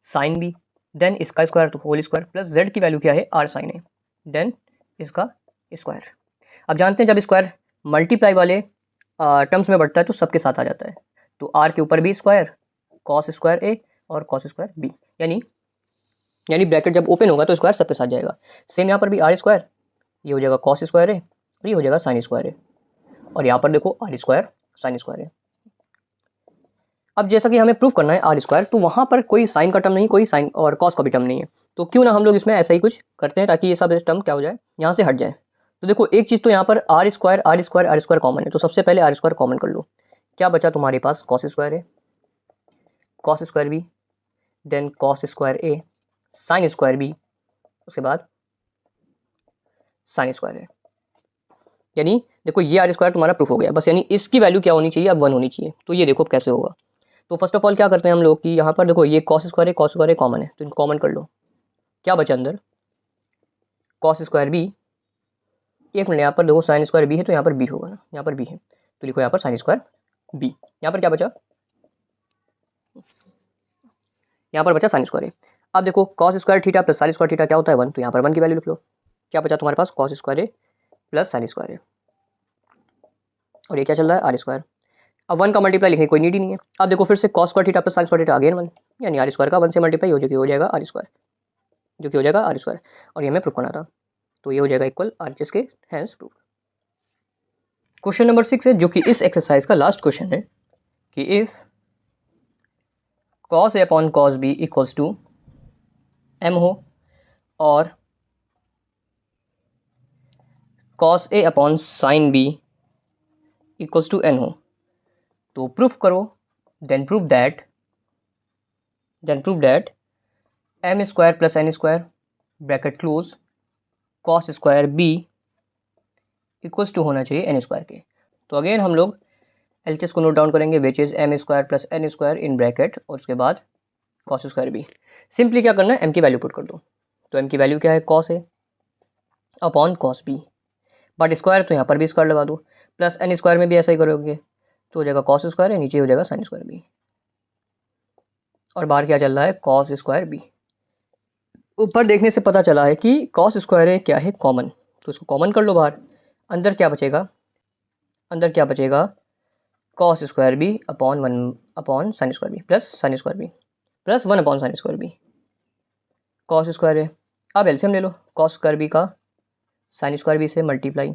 साइन बी, देन इसका स्क्वायर तो होल स्क्वायर, प्लस जेड की वैल्यू क्या है आर साइन ए, देन इसका स्क्वायर। अब जानते हैं जब स्क्वायर मल्टीप्लाई वाले टर्म्स में बढ़ता है तो सबके साथ आ जाता है, तो आर के ऊपर भी स्क्वायर कॉस स्क्वायर ए और कॉस स्क्वायर बी, यानी ब्रैकेट जब ओपन होगा तो स्क्वायर सबके साथ जाएगा। सेम यहाँ पर भी आर स्क्वायर, ये हो जाएगा कॉस स्क्वायर ए और ये हो जाएगा साइन स्क्वायर ए, और यहाँ पर देखो आर स्क्वायर साइन स्क्वायर ए। अब जैसा कि हमें प्रूफ करना है आर स्क्वायर, तो वहाँ पर कोई साइन का टर्म नहीं, कोई साइन और कॉस का भी टर्म नहीं है, तो क्यों ना हम लोग इसमें ऐसा ही कुछ करते हैं ताकि ये सब टर्म क्या हो जाए यहाँ से हट जाए। तो देखो एक चीज़ तो यहाँ पर आर स्क्वायर कॉमन है, तो सबसे पहले आर स्क्वायर कॉमन कर लो, क्या बचा तुम्हारे पास cos square a cos square b, then cos square a sine square b, उसके बाद साइन स्क्वायर ए। यानी देखो ये आर स्क्वायर तुम्हारा प्रूफ हो गया बस, यानी इसकी वैल्यू क्या होनी चाहिए, अब 1 होनी चाहिए। तो ये देखो अब कैसे होगा। तो फर्स्ट ऑफ ऑल क्या करते हैं हम लोग कि यहाँ पर देखो ये कॉस स्क्वायर है कॉमन है, तो इनको कॉमन कर लो। क्या बचा अंदर, कॉस स्क्वायर बी। एक मिनट, यहाँ पर देखो साइन स्क्वायर बी है तो यहाँ पर बी होगा ना, यहाँ पर बी है तो लिखो यहाँ पर साइन स्क्वायर बी। यहाँ पर क्या बचा, यहाँ पर बचा साइन स्क्वायर ए। अब देखो cos square theta plus sine square theta क्या होता है 1, तो यहाँ पर 1 की वैल्यू लिख लो। क्या बचा तुम्हारे पास, कॉस स्क्वायर ए प्लस साइन स्क्वायर ए, और ये क्या चल रहा है आर स्क्वायर। अब 1 का मल्टीप्लाई लिखने की कोई नीड ही नहीं है। अब देखो फिर से cos square theta plus sine square theta again 1, यानी आर स्क्वायर का 1 से मल्टीप्लाई हो जो कि हो जाएगा आर स्क्वायर, जो कि हो जाएगा आर स्क्वायर, और ये हमें प्रूफ करना था तो ये हो जाएगा इक्वल आर एच एस के, हैंस प्रूफ। क्वेश्चन नंबर 6 है जो कि इस एक्सरसाइज का लास्ट क्वेश्चन है कि if cos a upon cos b equals to m हो और cos a upon sine b equals to n हो तो प्रूफ करो, then prove that m square plus n square bracket close cos square b equals to होना चाहिए n square के। तो again हम लोग एलएचएस को नोट डाउन करेंगे which is m square plus n square in bracket और उसके बाद cos स्क्वायर b। सिंपली क्या करना है, m की वैल्यू पुट कर दो। तो m की वैल्यू क्या है, cos a upon cos b, but square तो यहाँ पर भी स्क्वायर लगा दो, प्लस n स्क्वायर में भी ऐसा ही करोगे तो हो जाएगा cos स्क्वायर है, नीचे हो जाएगा साइन स्क्वायर b, और बाहर क्या चल रहा है cos स्क्वायर b। ऊपर देखने से पता चला है कि cos स्क्वायर है क्या है कॉमन, तो इसको कॉमन कर लो बाहर। अंदर क्या बचेगा, cos square b upon 1 upon sine square B plus sine square B plus 1 upon sine square b, cos square है। अब एलसीएम ले लो cos स्क्वायर बी का साइन स्क्वायर बी से मल्टीप्लाई,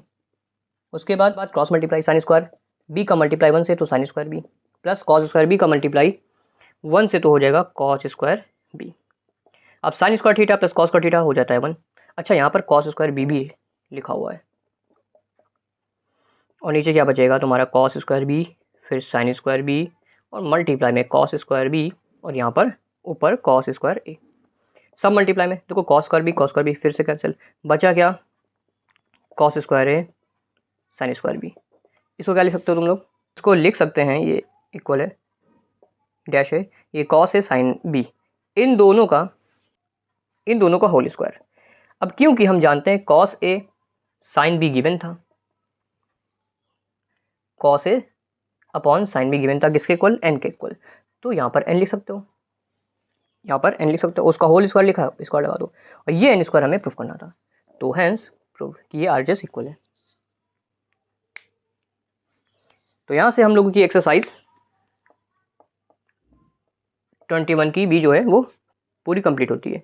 उसके बाद cross multiply sine square b का multiply 1 से तो sine square B plus cos square b का मल्टीप्लाई 1 से तो हो जाएगा कॉस स्क्वायर बी। अब sine square theta plus cos square theta हो जाता है 1। अच्छा यहाँ पर कॉस स्क्वायर बी भी लिखा हुआ है, और नीचे क्या बचेगा तुम्हारा कॉस स्क्वायर बी फिर साइन स्क्वायर बी और मल्टीप्लाई में कॉस स्क्वायर बी, और यहाँ पर ऊपर कॉस स्क्वायर ए। सब मल्टीप्लाई में देखो कॉस स्क्वायर बी फिर से कैंसिल, बचा क्या cos square a sine square B. इसको क्या लिख सकते हो तुम लोग, इसको लिख सकते हैं ये इक्वल है डैश है ये कॉस है साइन बी, इन दोनों का होल स्क्वायर। अब क्योंकि हम जानते हैं कॉस ए साइन बी गिवन था, कॉस ए अपॉन साइन बी गिवन था किसके इक्वल, एन के इक्वल, तो यहाँ पर एन लिख सकते हो, उसका होल स्क्वायर लिखा स्क्वायर लगा दो, और ये एन स्क्वायर हमें प्रूफ करना था तो हैंस प्रूव कि ये आर एच इक्वल है। तो यहाँ से हम लोगों की एक्सरसाइज 21 की भी जो है वो पूरी कंप्लीट होती है।